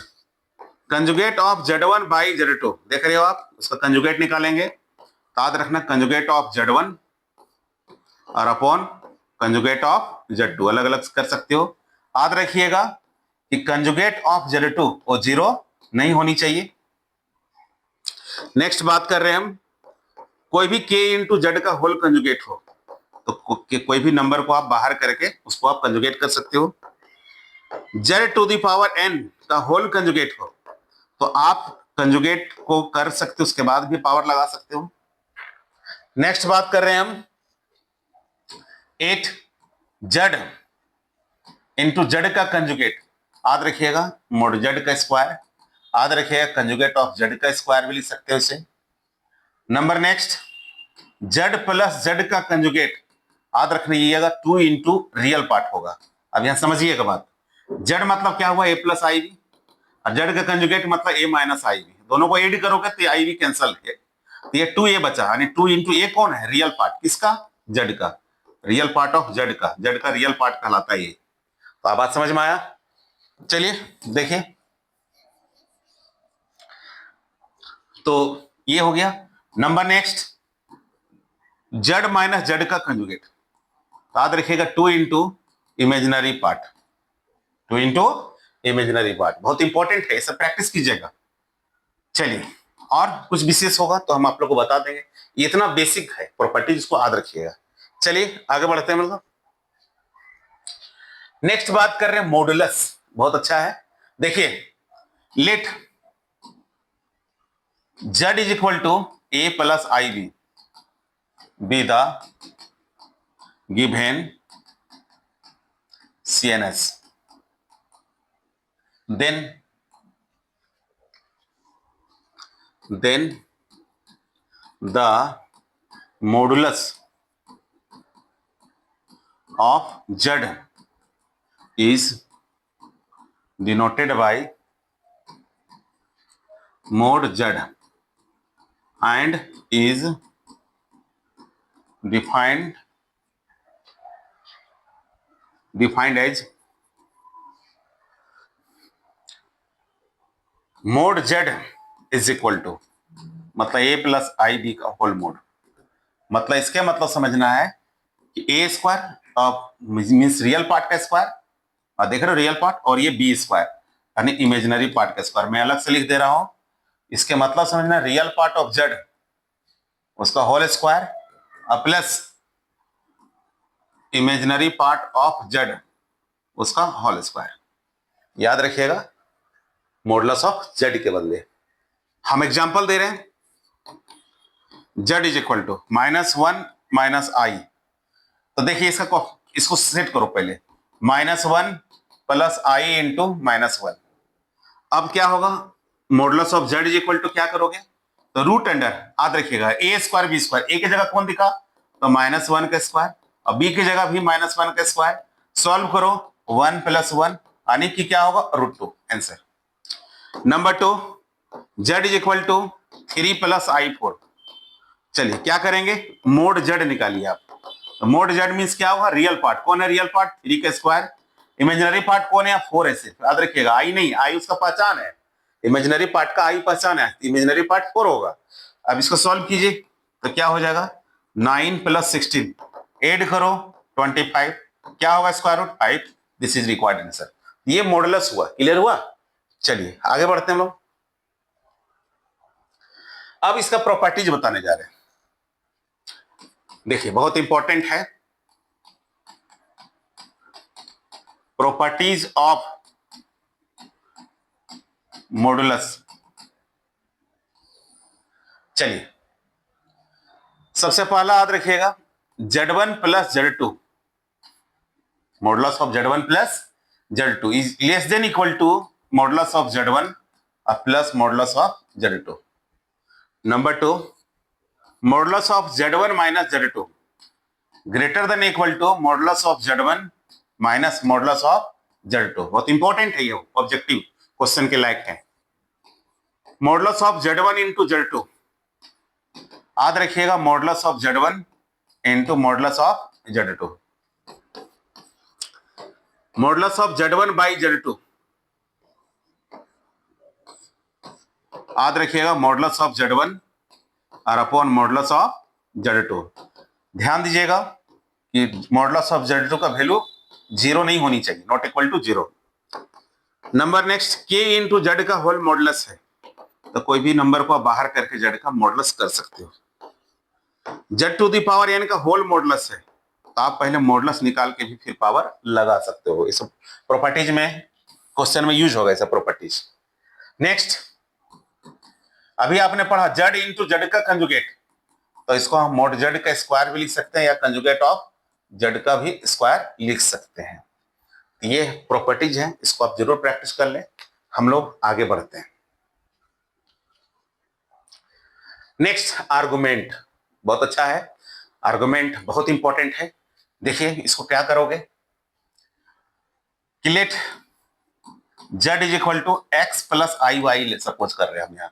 conjugate of Z1 by Z2, देख रहे हो आप, उसका कंजुगेट निकालेंगे, याद रखना कंजुगेट ऑफ Z1 और अपॉन कंजुगेट ऑफ Z2, अलग अलग कर सकते हो। याद रखिएगा कि कंजुगेट ऑफ Z2 वो 0 नहीं होनी चाहिए। नेक्स्ट बात कर रहे हैं हम, कोई भी k इंटू जेड का होल कंजुगेट हो तो कोई भी नंबर को आप बाहर करके उसको आप कंजुगेट कर सकते हो। z to the power n का होल कंजुगेट हो तो आप कंजुगेट को कर सकते हो, उसके बाद भी पावर लगा सकते हो। नेक्स्ट बात कर रहे हैं हम 8 जेड इंटू जेड का कंजुगेट, याद रखिएगा मोड जेड का स्क्वायर, याद रखिएगा कंजुगेट ऑफ जेड का स्क्वायर भी लिख सकते हो इसे। Number next, Z plus Z का कंजुगेट, याद रखिएगा 2 इंटू रियल पार्ट होगा। अब यहां समझिएगा बात, जेड मतलब क्या हुआ, ए प्लस आई बी, और जेड का कंजुगेट मतलब ए माइनस आई बी, दोनों को एड करोगे तो आई बी कैंसल है, तो ये 2a बचा, यानी 2 इंटू ए कौन है, रियल पार्ट, किसका, जेड का, रियल पार्ट ऑफ जेड का, जेड का रियल पार्ट कहलाता है ये। तो आप बात समझ में आया। चलिए देखिए, तो ये हो गया। Number next, Z minus Z का कंजुगेट, याद रखिएगा 2 into imaginary part, 2 into imaginary part, बहुत इंपॉर्टेंट है, इसे प्रैक्टिस कीजिएगा। चलिए और कुछ विशेष होगा तो हम आप लोग को बता देंगे, ये इतना बेसिक है प्रॉपर्टीज, इसको याद रखिएगा। चलिए आगे बढ़ते हैं मतलब। नेक्स्ट बात कर रहे हैं मॉडुलस, बहुत अच्छा है। देखिए, let z is equal to a plus i b be the given CNS, then the modulus of z is denoted by mod z and is defined as mod z is equal to, मतलब a plus i B का whole mode, मतलब इसके मतलब समझना है कि ए square means real part का square, और देख रहे हो रियल पार्ट, और ये बी स्क्वायर यानी इमेजिनरी पार्ट का स्क्वायर, मैं अलग से लिख दे रहा हूं। इसके मतलब समझना, रियल पार्ट ऑफ जेड उसका होल स्क्वायर और plus imaginary part of Z उसका होल स्क्वायर, याद रखिएगा मॉडुलस ऑफ जेड के बदले। हम एग्जांपल दे रहे हैं, Z is equal to -1 minus i, तो देखिए इसको सेट करो पहले, -1 प्लस आई इंटू -1। अब क्या होगा, modulus of Z is equal to क्या करोगे, तो रूट अंडर, याद रखिएगा a square b square, a की जगह कौन दिखा, तो -1 का स्क्वायर, और बी की जगह भी -1 का स्क्वायर, सॉल्व करो 1 + 1 यानी कि क्या होगा, √2 answer. Number 2, z is equal to 3 + i4, चलिए क्या करेंगे, मोड जेड निकालिए आप, तो मोड जेड मींस क्या होगा, रियल पार्ट कौन है, रियल पार्ट 3 का स्क्वायर, इमेजिनरी पार्ट कौन है, 4 ऐसे, याद रखिएगा आई नहीं, आई उसका पहचान है, इमेजिनरी पार्ट का आई पहचान है, इमेजिनरी पार्ट 4 होगा। अब इसको सॉल्व कीजिए तो क्या हो जाएगा, 9 प्लस 16, ऐड करो 25, क्या होगा square root 5। This is required answer. ये मॉडुलस हुआ, क्लियर हुआ। चलिए आगे बढ़ते हैं हम लोग। अब इसका प्रॉपर्टीज बताने जा रहे हैं। देखिए बहुत इंपॉर्टेंट है, प्रॉपर्टीज ऑफ मॉडुलस। चलिए सबसे पहला याद रखिएगा, Z1 plus Z2, modulus of Z1 plus Z2 is less than equal to modulus of Z1 plus modulus of Z2। Number 2, modulus of Z1 minus Z2 greater than equal to modulus of Z1 minus modulus of Z2। बहुत important है, ये objective question के लायक है। Modulus of Z1 into Z2, याद रखिएगा modulus of Z1 into modulus of Z2। Modulus of Z1 by Z2, याद रखिएगा modulus of Z1 और अपॉन मॉडुलस ऑफ Z2। ध्यान दीजिएगा कि मॉडुलस ऑफ Z2 का वैल्यू 0 नहीं होनी चाहिए, not equal to 0। Number next, K into Z का होल मॉडुलस है, तो कोई भी नंबर को आप बाहर करके Z का मॉडुलस कर सकते हो। Z to the power n का होल मॉडुलस है, तो आप पहले मॉडुलस निकाल के भी फिर पावर लगा सकते हो। इस प्रॉपर्टीज में क्वेश्चन में यूज होगा ऐसा प्रॉपर्टीज। नेक्स्ट, अभी आपने पढ़ा Z इंटू Z का कंजुगेट, तो इसको हम मॉड Z का स्क्वायर भी लिख सकते हैं या कंजुगेट ऑफ Z का भी स्क्वायर लिख सकते हैं। ये प्रॉपर्टीज हैं, इसको आप जरूर प्रैक्टिस कर लें। हम लोग आगे बढ़ते हैं। नेक्स्ट, आर्गुमेंट, बहुत अच्छा है, आर्गुमेंट बहुत इंपॉर्टेंट है। देखिए इसको क्या करोगे कि let Z is equal to x plus i y suppose कर रहे हैं हम यहाँ,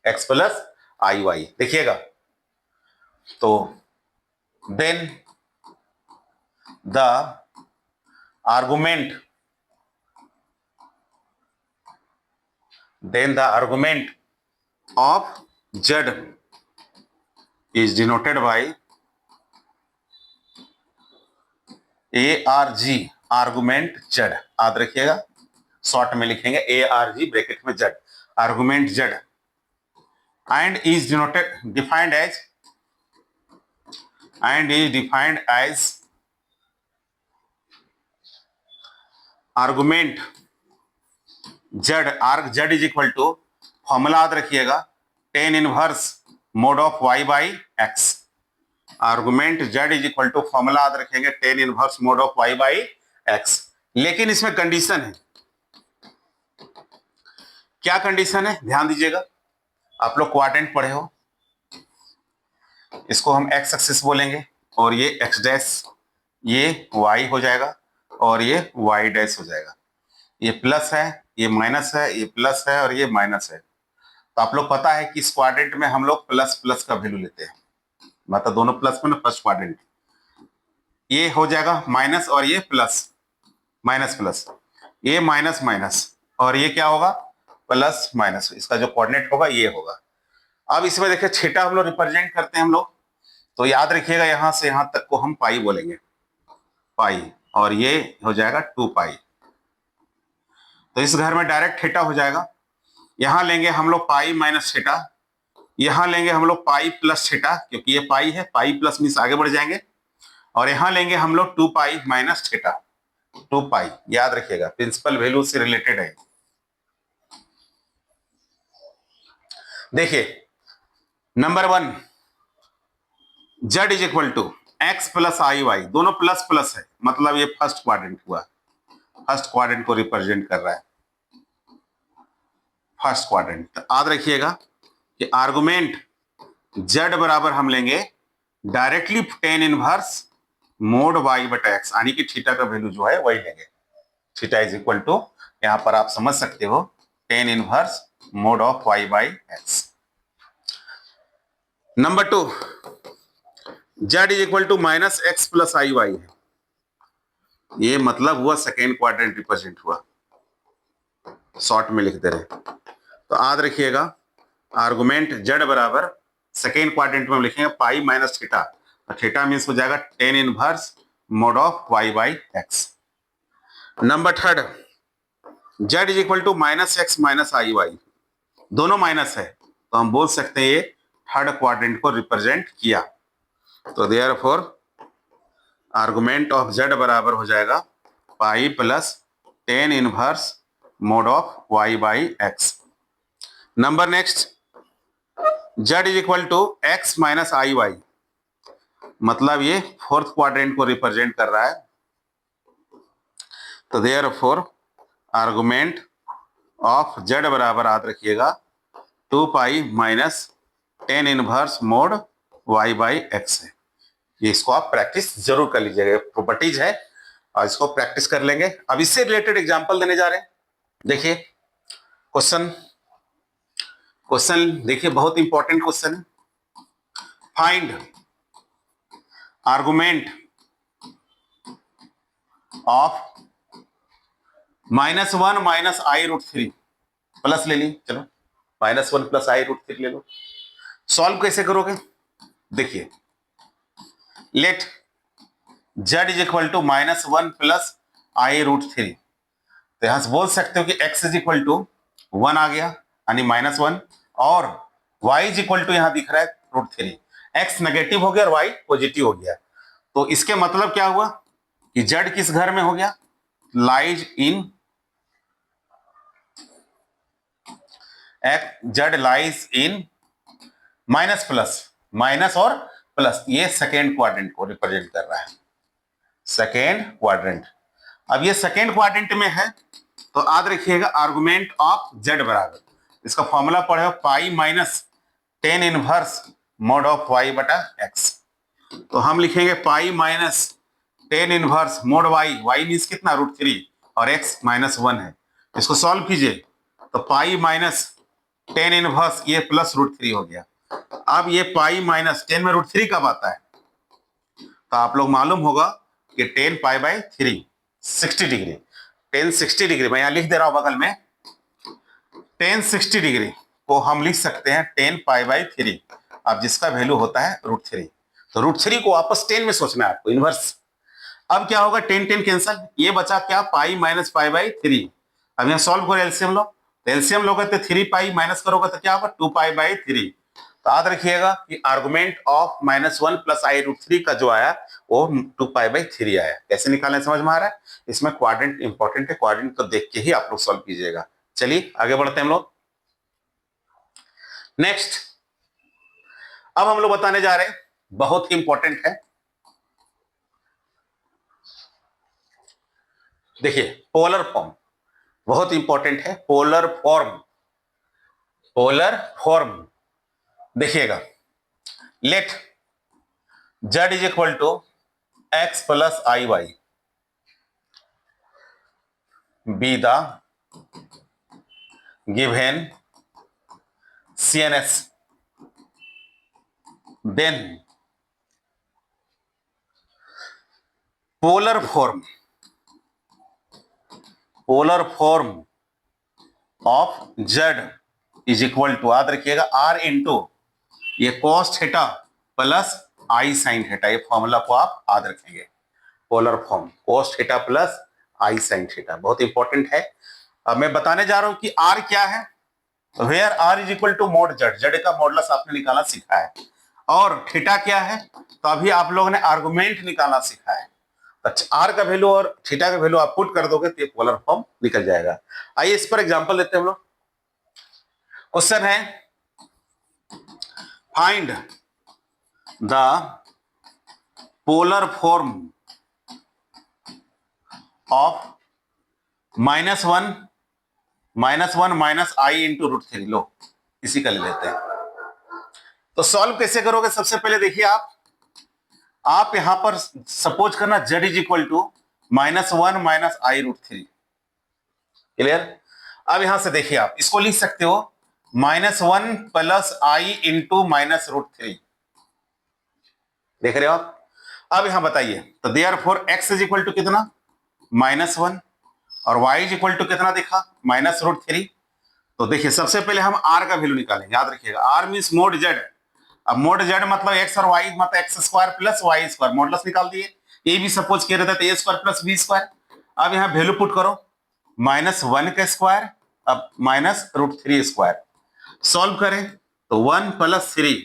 एक्स प्लस आई वाई। देखिएगा तो then the argument of Z is denoted by ARG, argument Z। याद रखिएगा शॉर्ट में लिखेंगे ARG ब्रैकेट में Z, argument Z, and is defined as argument Z, arg Z is equal to, formula याद रखिएगा tan inverse mod of y by x. Argument Z is equal to, formula याद रखेंगे tan inverse mod of y by x. लेकिन इसमें condition है, क्या condition है ध्यान दीजिएगा। आप लोग क्वाड्रेंट पढ़े हो, इसको हम एक्स एक्सिस बोलेंगे और ये एक्स डैश, ये y हो जाएगा और ये y डैश हो जाएगा। ये प्लस है, ये माइनस है, ये प्लस है और ये माइनस है। तो आप लोग पता है कि इस क्वाड्रेंट में हम लोग प्लस प्लस का वैल्यू लेते हैं, मतलब दोनों प्लस में ना फर्स्ट क्वाड्रेंट। ये हो जाएगा माइनस और ये प्लस, माइनस प्लस, ये माइनस माइनस और ये क्या होगा प्लस माइनस। इसका जो कोऑर्डिनेट होगा ये होगा। अब इसमें देखिए थीटा हम लोग रिप्रेजेंट करते हैं हम लोग, तो याद रखिएगा यहां से यहां तक को हम पाई बोलेंगे, पाई, और ये हो जाएगा 2 पाई। तो इस घर में डायरेक्ट थीटा हो जाएगा। यहां लेंगे हम लोग पाई माइनस थीटा, यहां लेंगे हम लोग पाई प्लस थीटा, क्योंकि ये पाई है, पाई प्लस मीन्स आगे बढ़ जाएंगे। और यहां लेंगे हम लोग 2 पाई माइनस थीटा, 2 पाई। याद रखिएगा प्रिंसिपल वैल्यू से रिलेटेड है। देखिए number 1, Z is equal to x plus i y, दोनों प्लस प्लस है, मतलब ये फर्स्ट क्वाड्रेंट हुआ, फर्स्ट क्वाड्रेंट को रिप्रेजेंट कर रहा है, फर्स्ट क्वाड्रेंट। तो याद रखिएगा कि आर्गुमेंट Z बराबर हम लेंगे directly tan inverse mode y बटा एक्स, यानी कि थीटा का वैल्यू जो है वही लेंगे। थीटा इज इक्वल टू, यहां पर आप समझ सकते हो tan inverse mod of y by x. Number 2, Z is equal to minus x plus i y है, ये मतलब हुआ सेकेंड क्वाड्रेंट रिप्रेजेंट हुआ, शॉर्ट में लिख दे रहे। तो याद रखिएगा आर्गुमेंट Z बराबर सेकेंड क्वाड्रेंट में हम लिखेंगे pi minus theta, theta means हो जाएगा tan inverse mod of y by x. Number third, z is equal to minus x minus i y, दोनों माइनस है तो हम बोल सकते हैं ये थर्ड क्वाड्रेंट को रिप्रेजेंट किया। तो देयरफॉर आर्गुमेंट ऑफ जेड बराबर हो जाएगा pi plus tan inverse mod of y by x. Number next, z is equal to x minus i y, मतलब ये फोर्थ क्वाड्रेंट को रिप्रेजेंट कर रहा है। तो देयरफॉर आर्गुमेंट ऑफ जेड बराबर याद रखिएगा 2 pi minus tan inverse mod y by x है। ये इसको आप प्रैक्टिस जरूर कर लीजिएगा, प्रॉपर्टीज है और इसको प्रैक्टिस कर लेंगे। अब इससे रिलेटेड एग्जांपल देने जा रहे हैं। देखिए क्वेश्चन देखिए बहुत इंपॉर्टेंट क्वेश्चन है। Find argument of -1 minus i root three, plus ले ली, चलो -1 प्लस आई रूट थ्री ले लो। सॉल्व कैसे करोगे? देखिए let z is equal to -1 plus i root three, तो यहां से बोल सकते हो कि x इज इक्वल टू 1 आ गया यानी -1, और y इज इक्वल टू यहां दिख रहा है रूट थ्री। x नेगेटिव हो गया और y पॉजिटिव हो गया, तो इसके मतलब क्या हुआ कि z किस घर में हो गया? Lies in z lies in minus plus, minus और प्लस, ये सेकेंड क्वाड्रेंट को रिप्रेजेंट कर रहा है, सेकेंड क्वाड्रेंट। अब ये सेकेंड क्वाड्रेंट में है तो याद रखिएगा आर्गुमेंट ऑफ जेड बराबर, इसका फॉर्मूला पढ़े pi minus tan inverse mod of y बटा एक्स। तो हम लिखेंगे pi minus tan inverse mod y, y means कितना रूट थ्री और एक्स -1 है। इसको सॉल्व कीजिए तो पाई माइनस टेन इनवर्स ये प्लस रूट थ्री हो गया। अब ये पाई माइनस टेन में रूट थ्री कब आता है? तो आप लोग मालूम होगा कि 10 pi by three 60 degree, 10 60 degree, मैं यहां लिख दे रहा हूं बगल में 10 60 डिग्री को हम लिख सकते हैं 10 पाई बाई थ्री, अब जिसका वैल्यू होता है रूट थ्री। तो रूट थ्री को वापस 10 में सोचना है आपको, इनवर्स। अब क्या होगा 10 10 कैंसल, ये बचा क्या pi minus pi by three. अब यहां सॉल्व करो एलसीएम लो, तो एलसीएम लोगे तो 3 पाई माइनस करोगे तो क्या होगा 2 पाई बाई थ्री। तो याद रखिएगा कि argument of -1 plus i root three का जो आया वो 2 पाई बाई थ्री आया। कैसे निकालने समझ में आ रहा है? इसमें क्वाड्रेंट इंपॉर्टेंट है, क्वाड्रेंट को देख के ही आप लोग सॉल्व कीजिएगा। चलिए आगे बढ़ते हैं हम लोग। नेक्स्ट अब हम लोग बताने जा रहे हैं, बहुत ही इंपॉर्टेंट है। देखिए पोलर फॉर्म बहुत इंपॉर्टेंट है, पोलर फॉर्म, पोलर फॉर्म देखिएगा let z is equal to x plus i Y be the given CNS, then polar form of z is equal to, याद रखिएगा r इंटू ये cos theta plus i sine theta, ये formula को आप याद रखेंगे। Polar form cos theta plus i sine theta बहुत important है। अब मैं बताने जा रहा हूं कि r क्या है। तो where r is equal to mod z, z का मॉडुलस आपने निकालना सीखा है, और थीटा क्या है तो अभी आप लोगों ने आर्गुमेंट निकालना सीखा है। अच्छा r का वैल्यू और थीटा का वैल्यू आप पुट कर दोगे तो ये पोलर फॉर्म निकल जाएगा। आइए इस पर एग्जांपल देते हैं हम लोग। क्वेश्चन है find the polar form of -1 minus i into root three. लो इसी का ले लेते हैं। तो सॉल्व कैसे करोगे? सबसे पहले देखिए आप यहां पर सपोज करना z is equal to -1 minus i root three. Clear? अब यहां से देखिए आप इसको लिख सकते हो -1 plus i into minus root three. देख रहे हो आप? अब यहां बताइए तो therefore x is equal to कितना -1 और y इज इक्वल टू कितना देखा माइनस रूट थ्री। तो देखिए सबसे पहले हम r का वैल्यू निकालेंगे, याद रखिएगा r मींस मोड z, अब मोड जेड मतलब एक्स और वाई मतलब x square plus y square, modulus निकाल दिए। ए भी सपोज किया रहता है तो a square plus B square. अब यहाँ वैल्यू पुट करो, -1 का स्क्वायर अब -√3 स्क्वायर। सॉल्व करें तो 1 + 3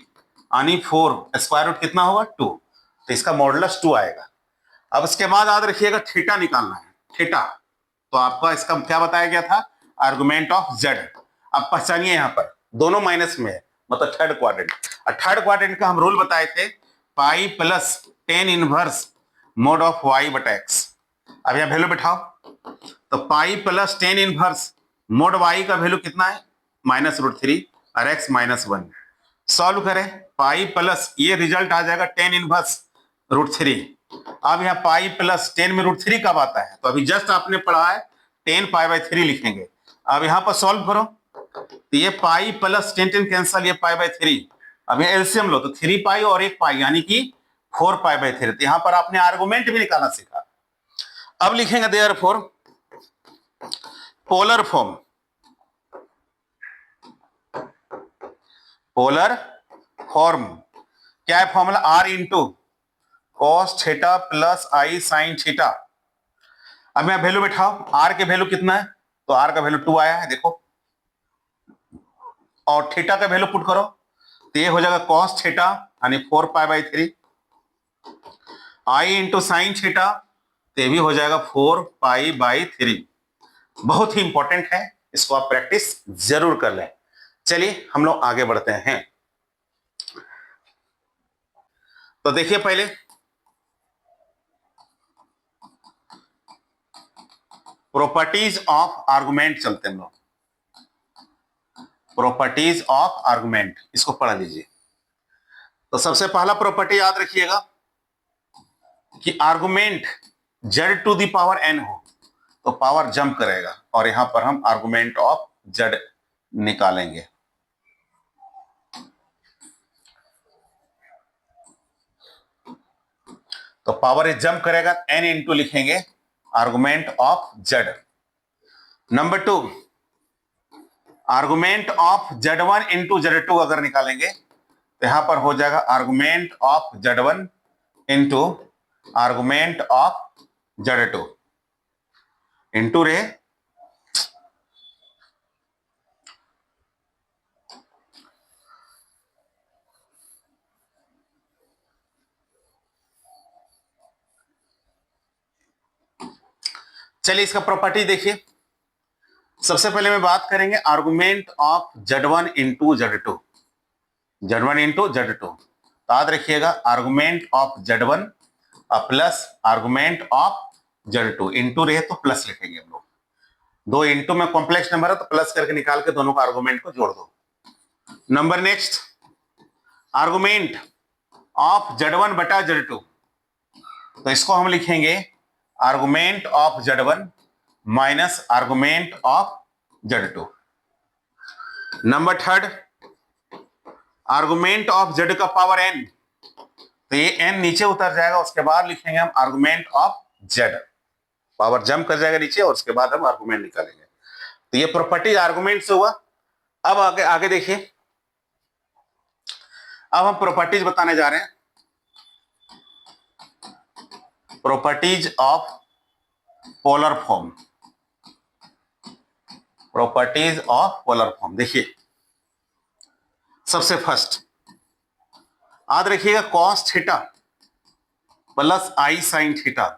यानी 4, स्क्वायर रूट कितना होगा 2, तो इसका मॉडुलस 2 आएगा। अब उसके बाद याद रखिएगा थीटा निकालना है, थीटा। तो आपका इसका क्या बताया गया था, आर्गुमेंट ऑफ जेड। अब पहचानिए यहाँ पर दोनों माइनस में है, मतलब थर्ड क्वाड्रेंट। और थर्ड क्वाड्रेंट का हम रूल बताए थे, pi plus tan inverse mod of y बटा एक्स। अब यहाँ वैल्यू बैठाओ, तो pi plus tan inverse mod y का वैल्यू कितना है -√3 और एक्स -1। सॉल्व करें, पाई प्लस ये रिजल्ट आ जाएगा टेन इनवर्स √3। अब यहाँ पाई प्लस 10 में √3 कब आता है, तो अभी जस्ट आपने पढ़ा है 10π/3 लिखेंगे। अब यहाँ पर सॉल्व करो, तो ये पाई प्लस 10 कैंसल, ये π/3। अब ये एलसीएम लो तो 3 पाई और 1 पाई यानी कि 4π/3। तो यहाँ पर आपने आर्गुमेंट भी निकालना सीखा। अब लिखेंगे therefore polar form, polar form क्या है formula, r into cos theta plus i sine theta. अब मैं वैल्यू बैठाओ, आर के वैल्यू कितना है, तो आर का वैल्यू 2 आया है देखो, और थीटा का वैल्यू पुट करो तो ये हो जाएगा cos थीटा यानी 4π/3, आई इंटू साइन थीटा तो ये भी हो जाएगा 4π/3। बहुत ही इंपॉर्टेंट है, इसको आप प्रैक्टिस जरूर कर लें। चलिए हम लोग आगे बढ़ते हैं। तो देखिए पहले प्रॉपर्टीज ऑफ आर्गुमेंट चलते हैं हम लोग, प्रॉपर्टीज ऑफ आर्गुमेंट इसको पढ़ लीजिए। तो सबसे पहला प्रॉपर्टी याद रखिएगा कि argument z to the power n हो तो पावर जंप करेगा, और यहां पर हम आर्गुमेंट ऑफ जेड निकालेंगे। तो पावर इज जंप करेगा, एन इंटू लिखेंगे argument of Z. Number 2, argument of Z1 into Z2 अगर निकालेंगे तो यहां पर हो जाएगा argument of Z1 into argument of Z2 into रे चलिए इसका प्रॉपर्टी देखिए। सबसे पहले मैं बात करेंगे argument of Z1 into Z2, Z1 into Z2। याद रखिएगा argument of Z1 plus argument of Z2 into रहे तो प्लस लिखेंगे हम लोग, दो इंटू में कॉम्प्लेक्स नंबर है तो प्लस करके निकाल के दोनों का आर्गुमेंट को जोड़ दो। Number next, argument of Z1 बटा Z2, तो इसको हम लिखेंगे argument of Z1 minus argument of Z2। Number third, argument of Z का पावर n, तो ये n नीचे उतर जाएगा, उसके बाद लिखेंगे हम argument of Z, power jump कर जाएगा नीचे और उसके बाद हम आर्गुमेंट निकालेंगे। तो ये प्रॉपर्टी आर्गुमेंट से हुआ। अब आगे आगे देखिए, अब हम प्रॉपर्टीज बताने जा रहे हैं, properties of polar form, properties of polar form. देखिए सबसे फर्स्ट याद रखिएगा cos theta plus i sine theta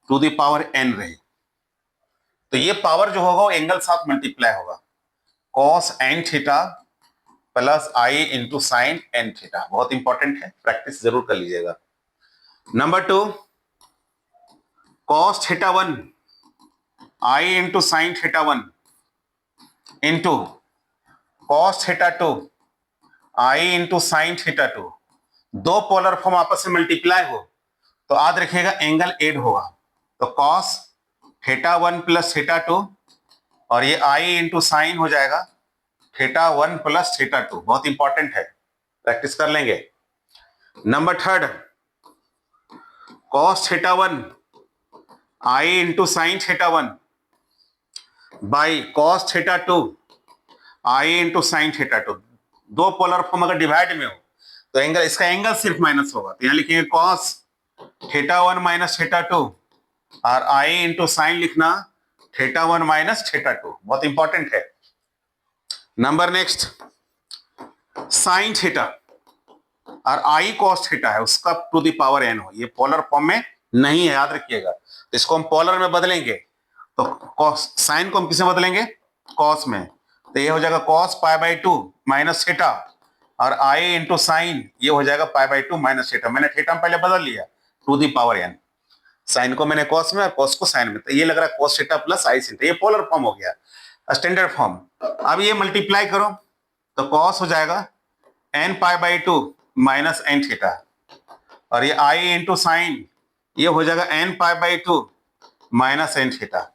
two the power n रहे, तो ये पावर जो होगा वो एंगल साथ मल्टीप्लाई होगा, cos n theta plus i into sine n theta. बहुत इंपॉर्टेंट है, प्रैक्टिस जरूर कर लीजिएगा। नंबर 2, cos theta 1 i into sine theta 1 into cos theta 2 i into sine theta 2। दो पोलर फॉर्म आपस में मल्टीप्लाई हो तो याद रखिएगा एंगल एड होगा, तो cos थीटा 1 प्लस थीटा 2 और ये आई इंटू साइन हो जाएगा थीटा 1 प्लस थीटा 2। बहुत इंपॉर्टेंट है, प्रैक्टिस कर लेंगे। Number third, cos theta 1 i into sine theta 1 by cos theta 2 i into sine theta 2। दो पोलर फॉर्म अगर डिवाइड में हो तो एंगल, इसका एंगल सिर्फ माइनस होगा, तो यहां लिखेंगे कॉस थीटा 1 माइनस थीटा 2, और आई इंटू साइन लिखना थीटा 1 माइनस थीटा 2, बहुत इंपॉर्टेंट है। नंबर नेक्स्ट, साइन थीटा और आई कॉस थीटा है, उसका टू द पावर एन हो, ये पोलर फॉर्म में नहीं है, याद रखिएगा। तो इसको हम पोलर में बदलेंगे, तो कॉस, साइन को हम किसे बदलेंगे, कॉस में, तो ये हो जाएगा cos pi by 2 minus theta, और आई इंटू साइन ये हो जाएगा पाई बाई 2 माइनस थीटा। मैंने थीटा में पहले बदल लिया, to the power n, sine को मैंने कॉस में और कॉस को साइन में, तो ये लग रहा है कॉस थीटा प्लस आई sin, ये पोलर फॉर्म हो गया, स्टैंडर्ड फॉर्म। अब ये मल्टीप्लाई करो, तो कॉस हो जाएगा n pi by 2 minus n theta, और ये आई इंटू साइन ये हो जाएगा n pi by 2 minus n theta.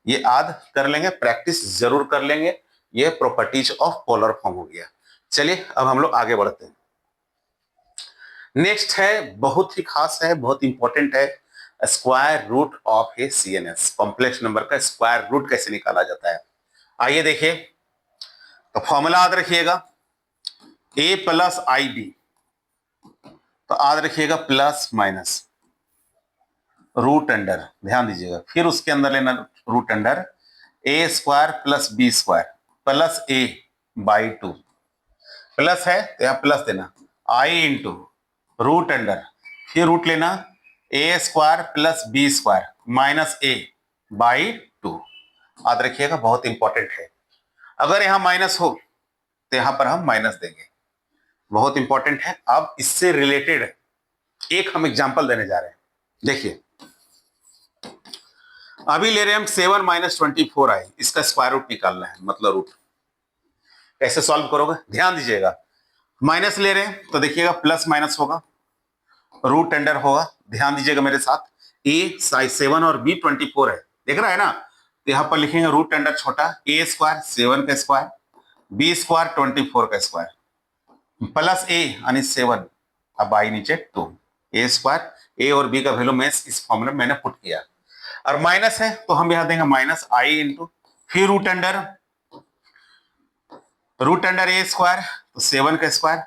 ये याद कर लेंगे, प्रैक्टिस जरूर कर लेंगे, ये प्रॉपर्टीज ऑफ पोलर फॉर्म हो गया। चलिए अब हम लोग आगे बढ़ते हैं। नेक्स्ट है, बहुत ही खास है, बहुत इंपॉर्टेंट है, square root of a CNS, complex number का स्क्वायर रूट कैसे निकाला जाता है। आइए देखिए, तो फॉर्मूला याद रखिएगा, ए प्लस आई बी, तो याद रखिएगा प्लस माइनस रूट अंडर, ध्यान दीजिएगा, फिर उसके अंदर लेना root under A square plus B square plus A by 2, plus है तो यहां प्लस देना, आई इंटू रूट अंडर, फिर रूट लेना A square plus B square minus A by 2। याद रखिएगा, बहुत इंपॉर्टेंट है, अगर यहां माइनस हो तो यहां पर हम माइनस देंगे, बहुत इंपॉर्टेंट है। अब इससे रिलेटेड एक हम एग्जांपल देने जा रहे हैं। देखिए, अभी ले रहे हैं हम 7 माइनस 24 आई, इसका स्क्वायर रूट निकालना है, मतलब रूट। कैसे सॉल्व करोगे, ध्यान दीजिएगा, माइनस ले रहे हैं तो देखिएगा प्लस माइनस होगा, रूट अंडर होगा, ध्यान दीजिएगा मेरे साथ, ए साइज 7 और बी 24 है, देख रहा है ना, तो यहां पर लिखेंगे रूट अंडर छोटा ए स्क्वायर 7 का स्क्वायर, बी स्क्वायर 24 का स्क्वायर, प्लस ए यानी 7, अब आई नीचे 2, ए स्क्वायर, ए और बी का वैल्यू मैं इस फॉर्मूले में मैंने पुट किया, और माइनस है तो हम यहां देंगे माइनस आई इंटू, फिर रूट अंडर ए स्क्वायर तो 7 का स्क्वायर,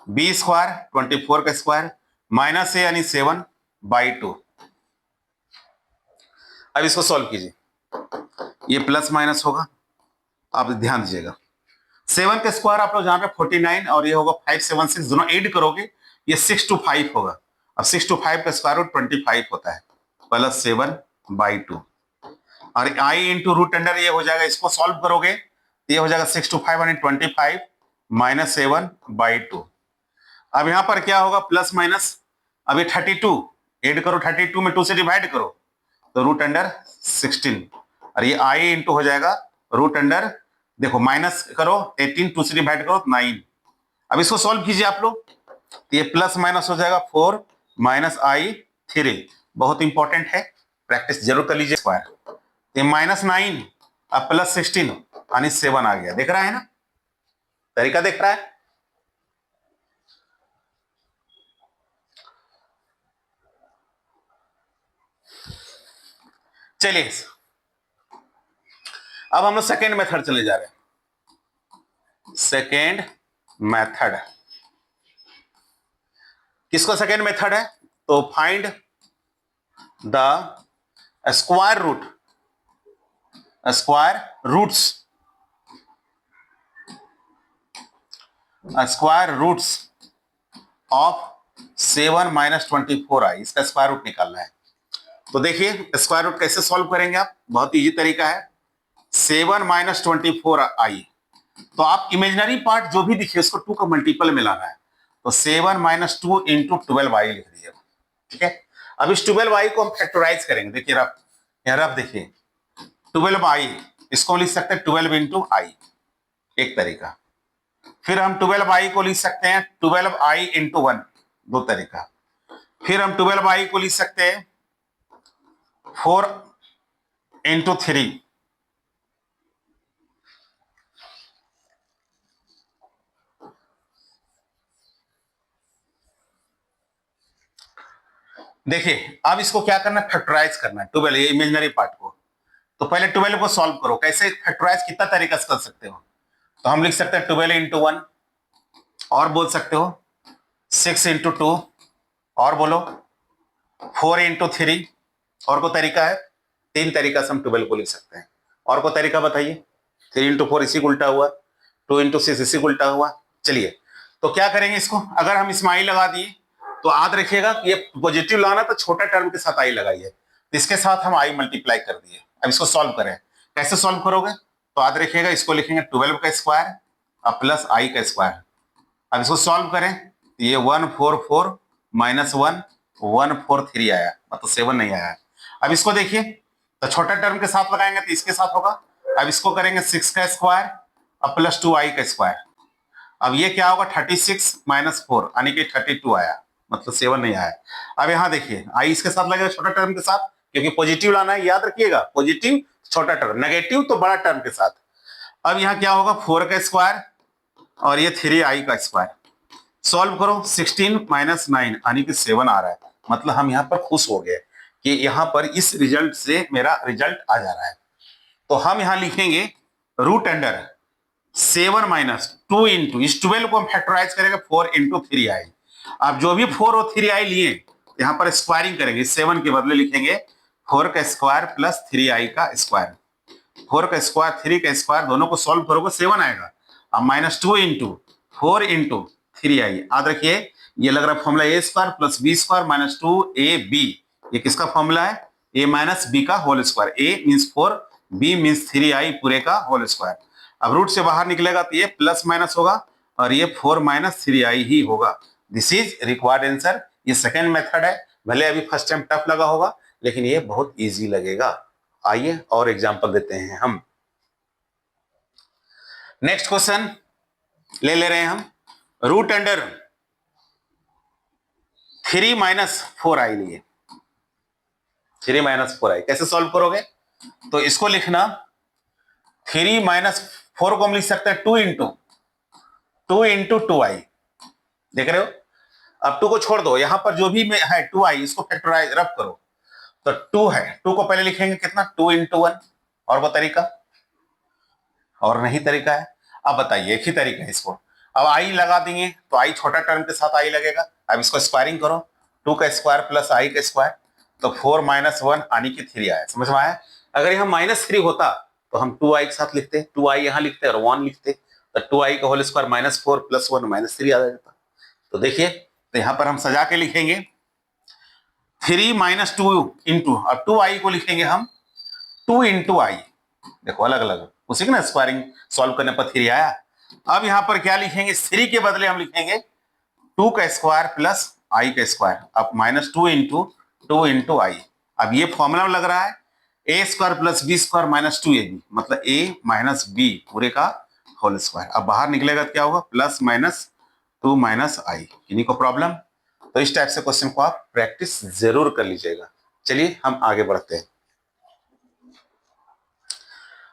बी स्क्वायर 24 का स्क्वायर, माइनस ए यानी 7 बाई 2। अब इसको सॉल्व कीजिए, ये प्लस माइनस होगा, आप ध्यान दीजिएगा, 7 का स्क्वायर आप लोग जान रहे 49, और ये होगा 576, दोनों ऐड करोगे ये 6 to 5 होगा, अब 6 to 5 का स्क्वायर रूट 25 होता है, प्लस 7 बाई 2, और आई इंटू रूट अंडर ये हो जाएगा, इसको सॉल्व करोगे ये हो जाएगा 6 to 5 यानी 25 माइनस 7 बाई 2। अब यहां पर क्या होगा, प्लस माइनस, अभी 32 ऐड करो, 32 में 2 से डिवाइड करो तो रूट अंडर 16, और ये आई इंटू हो जाएगा रूट अंडर, देखो माइनस करो 18, 2 से डिवाइड करो 9। अब इसको सॉल्व कीजिए आप लोग, तो ये प्लस माइनस हो जाएगा 4 माइनस आई 3, बहुत इंपॉर्टेंट है, प्रैक्टिस जरूर कर लीजिए। स्क्वायर ये माइनस 9 अब प्लस 16 यानी 7 आ गया, देख रहा है ना, तरीका देख रहा है। चलिए अब हम लोग सेकेंड मेथड चले जा रहे हैं। सेकेंड मेथड, किसको सेकेंड मेथड है, तो find the square roots of 7 minus 24 i, इसका स्क्वायर रूट निकालना है। तो देखिए स्क्वायर रूट कैसे सॉल्व करेंगे आप, बहुत इजी तरीका है, 7 माइनस 24 आई, तो आप इमेजिनरी पार्ट जो भी दिखे उसको 2 का मल्टीपल में लाना है, तो 7 माइनस 2 इंटू 12 आई लिख दीजिए, ठीक है। अब इस 12 आई को हम फैक्टराइज करेंगे, देखिए रफ, यहाँ रफ देखिए 12 आई, इसको लिख सकते हैं 12 इंटू आई, एक तरीका, फिर हम 12 आई को लिख सकते हैं 12 आई इंटू 1, दो तरीका, फिर हम 12 आई को लिख सकते हैं 4 इंटू 3, देखिए अब इसको क्या करना है, फैक्टराइज करना है 12, ये इमेजिनरी पार्ट को, तो पहले 12 को सॉल्व करो, कैसे फैक्टराइज कितना तरीका से कर सकते हो, तो हम लिख सकते हैं 12 इंटू 1, और बोल सकते हो 6 इंटू 2 और बोलो 4 इंटू 3 और कोई तरीका है? 3 तरीका से हम 12 को लिख सकते हैं। और कोई तरीका बताइए? 3 इंटू 4 इसी को उल्टा हुआ, 2 इंटू 6 इसी को उल्टा हुआ। चलिए तो क्या करेंगे इसको, अगर हम इसमें आई लगा दिए तो याद रखिएगा ये पॉजिटिव लाना तो छोटा टर्म के साथ आई लगाइए, तो इसके साथ हम आई मल्टीप्लाई कर दिए। अब इसको सॉल्व करें, कैसे सॉल्व करोगे? तो याद रखिएगा इसको लिखेंगे 12 का स्क्वायर अब प्लस आई का स्क्वायर। अब इसको सॉल्व करें तो ये 144 माइनस 1 143 आया, मतलब 7 नहीं आया। अब इसको देखिए तो छोटा टर्म के साथ लगाएंगे तो इसके साथ होगा। अब इसको करेंगे 6 का स्क्वायर अब प्लस 2 आई का स्क्वायर। अब ये क्या होगा 36 माइनस 4 यानी कि 32 आया, मतलब 7 नहीं आया। अब यहाँ देखिए आई इसके साथ लगेगा छोटा टर्म के साथ, क्योंकि पॉजिटिव लाना है, याद रखिएगा पॉजिटिव छोटा टर्म, नेगेटिव तो बड़ा टर्म के साथ। अब यहाँ क्या होगा 4 का स्क्वायर और ये 3 आई का स्क्वायर। सॉल्व करो 16 माइनस 9 यानी कि 7 आ रहा है, मतलब हम यहाँ पर खुश हो गए कि यहाँ पर इस रिजल्ट से मेरा रिजल्ट आ जा रहा है। तो हम यहाँ लिखेंगे रूट अंडर 7 माइनस 2 इंटू इस 12 को हम फैक्टराइज करेंगे 4 इंटू 3 आई। अब जो भी 4 और 3 आई लिए यहाँ पर स्क्वायरिंग करेंगे, 7 के बदले लिखेंगे 4 का स्क्वायर प्लस 3 आई का स्क्वायर। 4 का स्क्वायर 3 का स्क्वायर दोनों को सॉल्व करोगे 7 आएगा। अब माइनस 2 इंटू 4 इंटू 3 आई। याद रखिए ये लग रहा है formula a square plus B square minus 2 A b. ये किसका फॉर्मूला है? ए माइनस बी का whole square. A means 4, b means 3 i पूरे का होल स्क्वायर। अब रूट से बाहर निकलेगा तो ये प्लस माइनस होगा और ये 4 माइनस 3 आई ही होगा। This is required answer. ये सेकेंड मेथड है, भले अभी फर्स्ट टाइम टफ लगा होगा लेकिन ये बहुत इजी लगेगा। आइए और एग्जांपल देते हैं हम। नेक्स्ट क्वेश्चन ले रहे हैं हम, रूट अंडर 3 माइनस 4 आई लिए। 3 माइनस 4 आई कैसे सॉल्व करोगे? तो इसको लिखना 3 माइनस 4 को हम लिख सकते हैं 2 इंटू 2 आई। देख रहे हो? अब 2 को छोड़ दो, यहां पर जो भी है 2 आई इसको फैक्टराइज रब करो तो 2 है, 2 को पहले लिखेंगे कितना 2 इंटू 1। और वो तरीका और नहीं तरीका है? अब बताइए एक ही तरीका है इसको। अब आई लगा देंगे तो आई छोटा टर्म के साथ आई लगेगा। अब इसको स्क्वायरिंग करो 2 का स्क्वायर प्लस आई का स्क्वायर, तो 4 माइनस 1 यानी कि 3 आया। समझ में आया? अगर यहाँ माइनस 3 होता तो हम 2 आई के साथ लिखते, 2 आई यहाँ लिखते और 1 लिखते, तो 2 आई का whole square minus 4 plus 1 minus 3 आ जाता। तो देखिए तो यहाँ पर हम सजा के लिखेंगे 3 माइनस 2 इंटू, अब 2 आई को लिखेंगे हम 2 इंटू आई। देखो अलग अलग उसी के ना स्क्वायरिंग सॉल्व करने पर 3 आया। अब यहां पर क्या लिखेंगे 3 के बदले हम लिखेंगे 2 का स्क्वायर प्लस आई का स्क्वायर। अब माइनस 2 इंटू आई। अब ये फॉर्मूला लग रहा है A square plus B square minus 2 A B, मतलब ए माइनस बी पूरे का होल स्क्वायर। अब बाहर निकलेगा तो क्या होगा प्लस माइनस 2 माइनस आई। इन्हीं को प्रॉब्लम। तो इस टाइप से क्वेश्चन को आप प्रैक्टिस जरूर कर लीजिएगा। चलिए हम आगे बढ़ते हैं।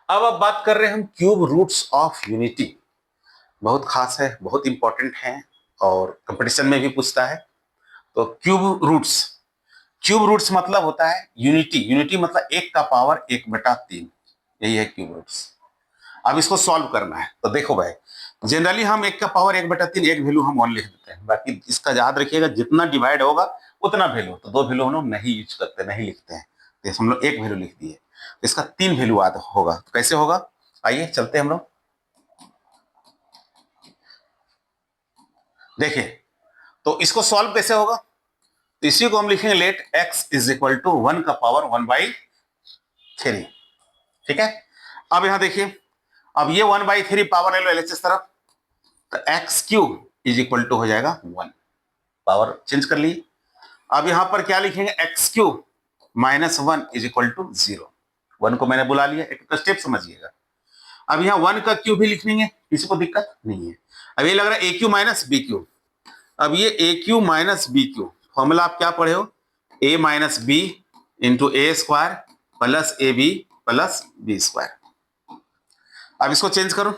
अब बात कर रहे हैं हम क्यूब रूट्स ऑफ यूनिटी। बहुत खास है, बहुत इंपॉर्टेंट है और कंपटीशन में भी पूछता है। तो क्यूब रूट्स मतलब होता है यूनिटी मतलब 1 का पावर 1/3, यही है क्यूब रूट्स। अब इसको सॉल्व करना है तो देखो भाई जनरली हम 1 का पावर 1/3 एक वैल्यू हम 1 लिख देते हैं, बाकी इसका याद रखिएगा जितना डिवाइड होगा उतना वैल्यू। तो 2 वैल्यू हम लोग नहीं यूज करते, नहीं लिखते हैं, तो हम लोग 1 वैल्यू लिख दिए, तो इसका 3 वैल्यू होगा। तो कैसे होगा आइए चलते हैं हम लोग। देखिए तो इसको सॉल्व कैसे होगा, तो इसी को हम लिखेंगे let x is equal to 1 का पावर 1/3। ठीक है? अब यहां देखिए अब ये 1/3 पावर ले लो एलएचएस तरफ, तो x cube is equal to हो जाएगा 1, पावर चेंज कर ली। अब यहां पर क्या लिखेंगे x cube minus 1 is equal to 0। 1 को मैंने बुला लिया, एक स्टेप समझिएगा। अब यहाँ 1 का क्यूब भी लिख लेंगे, किसी को दिक्कत नहीं है। अब ये लग रहा है A cube minus B cube. अब ये A cube minus B cube formula आप क्या पढ़े हो, A minus B into A square plus A B plus B square. अब इसको चेंज करो,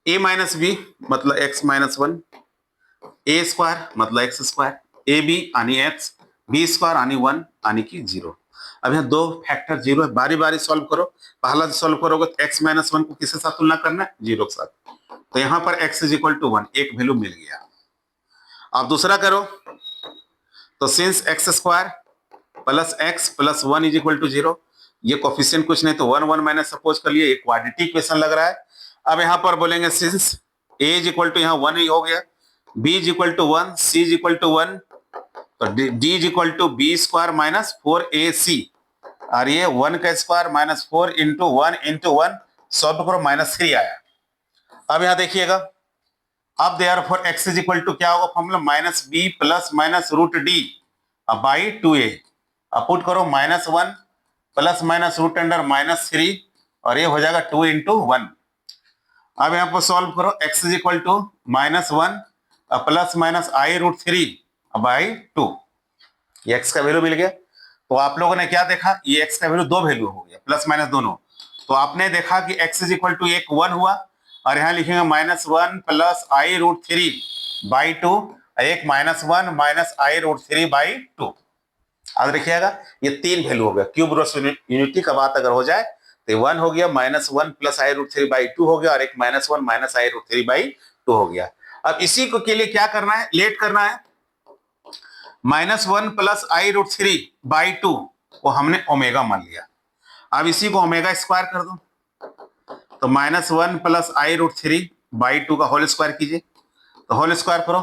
ए माइनस बी मतलब एक्स माइनस 1, ए स्क्वायर मतलब एक्स स्क्वायर, ए बी यानी एक्स, बी स्क्वायर यानी 1 यानी कि 0। अब यहाँ 2 फैक्टर 0 है, बारी बारी सॉल्व करो। पहला सॉल्व करोगे तो एक्स माइनस 1 को किसके साथ तुलना करना है 0 के साथ, तो यहाँ पर x इज इक्वल टू 1 एक वैल्यू मिल गया। आप दूसरा करो तो since x square plus x plus 1 is equal to 0, ये कोफिशिएंट कुछ नहीं तो 1 1 मैंने सपोज कर लिया, ये क्वाड्रेटिक इक्वेशन लग रहा है। अब यहां पर बोलेंगे since a is equal to यहाँ 1 ही हो गया, b is equal to 1, c is equal to 1, तो d is equal to b square minus 4ac, और ये 1 का स्क्वायर माइनस 4 इंटू 1 सॉल्व करो -3 आया। अब यहां देखिएगा, अब therefore x is equal to क्या होगा formula minus b plus minus root d by 2a, अब पुट करो -1 प्लस माइनस रूट अंडर -3 और ये हो जाएगा 2 इंटू 1। अब यहाँ पर सॉल्व करो, x is equal to -1 plus minus i root 3 by 2, ये x का वैल्यू मिल गया। तो आप लोगों ने क्या देखा, ये x का वैल्यू दो वैल्यू हो गया प्लस माइनस दोनों, तो आपने देखा कि x इज इक्वल टू एक 1 हुआ और यहाँ लिखेंगे -1 प्लस आई रूट 3 बाई 2, एक -1 माइनस आई रूट 3 बाई 2। अब देखिएगा ये तीन वैल्यू हो गया, क्यूब रूट यूनिटी का बात अगर हो जाए तो 1 हो गया, -1 प्लस आई रूट 3 बाई 2 हो गया और एक -1 माइनस आई रूट 3 बाई 2 हो गया। अब इसी को के लिए क्या करना है, लेट करना है, -1 प्लस आई रूट 3 बाई 2 को हमने ओमेगा मान लिया। अब इसी को ओमेगा स्क्वायर कर दो, तो -1 प्लस आई रूट 3 बाई 2 का होल स्क्वायर कीजिए, तो होल स्क्वायर करो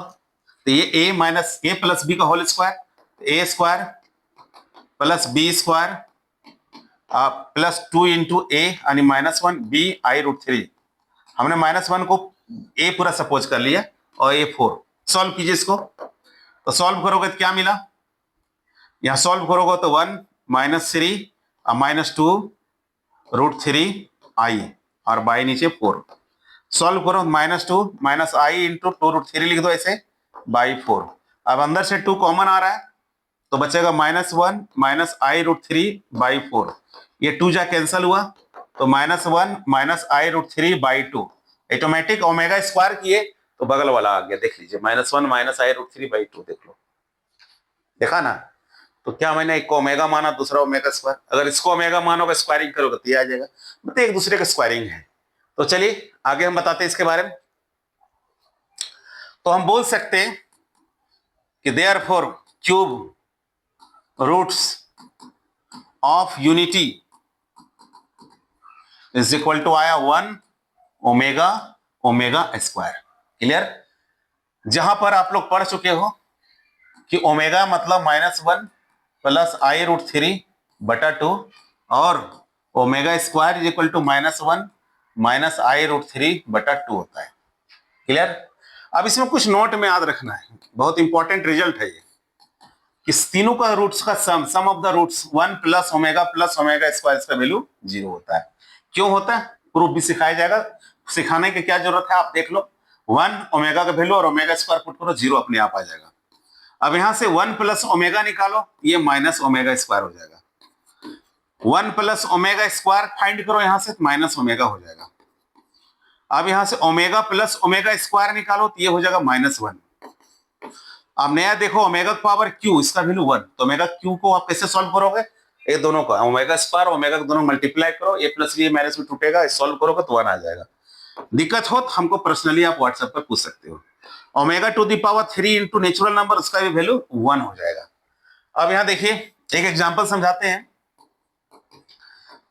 तो ये a minus A plus B का whole square, A square plus B square plus 2 into A यानी -1 बी आई रूट 3, हमने -1 को a पूरा सपोज कर लिया और ये 4। सॉल्व कीजिए इसको, तो सॉल्व करोगे तो क्या मिला, यहां सॉल्व करोगे तो 1 -3 -2 रूट 3 आई और बाई नीचे 4। सॉल्व करो -2 माइनस आई इंटू 2 रूट 3 लिख दो ऐसे बाई 4। अब अंदर से 2 कॉमन आ रहा है तो बचेगा -1 माइनस आई रूट 3 बाई 4, ये 2 जा कैंसिल हुआ तो -1 minus i root 3 by 2, automatic omega square किए तो बगल वाला आ गया, देख लीजिए -1 माइनस आई रूट 3 बाई 2, देख लो, देखा ना। तो क्या मैंने एक को ओमेगा माना, दूसरा ओमेगा स्क्वायर, अगर इसको ओमेगा मानोगे स्क्वायरिंग करोगे तो ये आ जाएगा, मतलब एक दूसरे का स्क्वायरिंग है। तो चलिए आगे हम बताते हैं इसके बारे में। तो हम बोल सकते हैं कि therefore cube roots of unity is equal to आया 1 ओमेगा ओमेगा स्क्वायर। क्लियर, जहां पर आप लोग पढ़ चुके हो कि ओमेगा मतलब -1 प्लस आई रूट 3 बटा 2 और omega square is equal to -1 minus i root 3 बटा 2 होता है। क्लियर, अब इसमें कुछ नोट में याद रखना है, बहुत इंपॉर्टेंट रिजल्ट है ये, कि तीनों का रूट्स का sum of the roots 1 plus omega square का वैल्यू 0 होता है। क्यों होता है, प्रूफ भी सिखाया जाएगा, सिखाने की क्या जरूरत है, आप देख लो 1 ओमेगा का वैल्यू और ओमेगा स्क्वायर पुट करो 0 अपने आप आ जाएगा। अब यहां से 1 प्लस ओमेगा निकालो, ये माइनस ओमेगा स्क्वायर हो जाएगा, 1 प्लस ओमेगा स्क्वायर फाइंड करो यहां से माइनस ओमेगा हो जाएगा। अब यहां से ओमेगा प्लस ओमेगा स्क्वायर निकालो तो ये हो जाएगा -1। अब नया देखो ओमेगा पावर क्यू, इसका वैल्यू 1, तो ओमेगा क्यू को आप कैसे सॉल्व करोगे, ये दोनों का ओमेगा स्क्वायर ओमेगा दोनों मल्टीप्लाई करो, ए प्लस बी माइनस में टूटेगा, सॉल्व करोगे तो 1 आ जाएगा। दिक्कत हो तो हमको पर्सनली आप व्हाट्सएप पर पूछ सकते हो। Omega to the power 3 into natural number, उसका भी वैल्यू 1 हो जाएगा। अब यहां देखिए एक एग्जांपल समझाते हैं,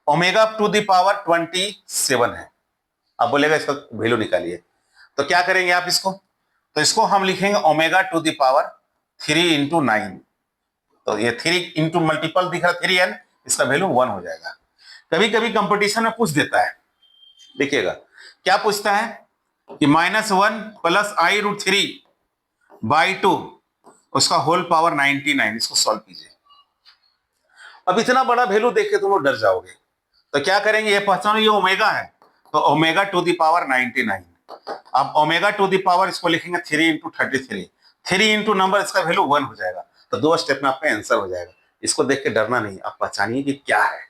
ओमेगा टू द पावर 27 है, अब बोलेगा इसका वैल्यू निकालिए, तो क्या करेंगे आप इसको, तो इसको हम लिखेंगे omega to the power 3 into 9, तो ये 3 इंटू मल्टीपल दिख रहा है 3n, इसका वैल्यू 1 हो जाएगा। कभी कभी कंपटीशन में पूछ देता है, देखिएगा क्या पूछता है कि -1 प्लस आई रूट 3 बाई 2 उसका होल पावर 99, इसको सॉल्व कीजिए। अब इतना बड़ा वैल्यू देख के तुम लोग डर जाओगे, तो क्या करेंगे, ये पहचानो ये ओमेगा है, तो ओमेगा टू द पावर 99, अब ओमेगा टू द पावर इसको लिखेंगे 3 इंटू 33, 3 इंटू नंबर इसका वैल्यू 1 हो जाएगा, तो 2 स्टेप में आपका आंसर हो जाएगा। इसको देख के डरना नहीं, आप पहचानिए कि क्या है।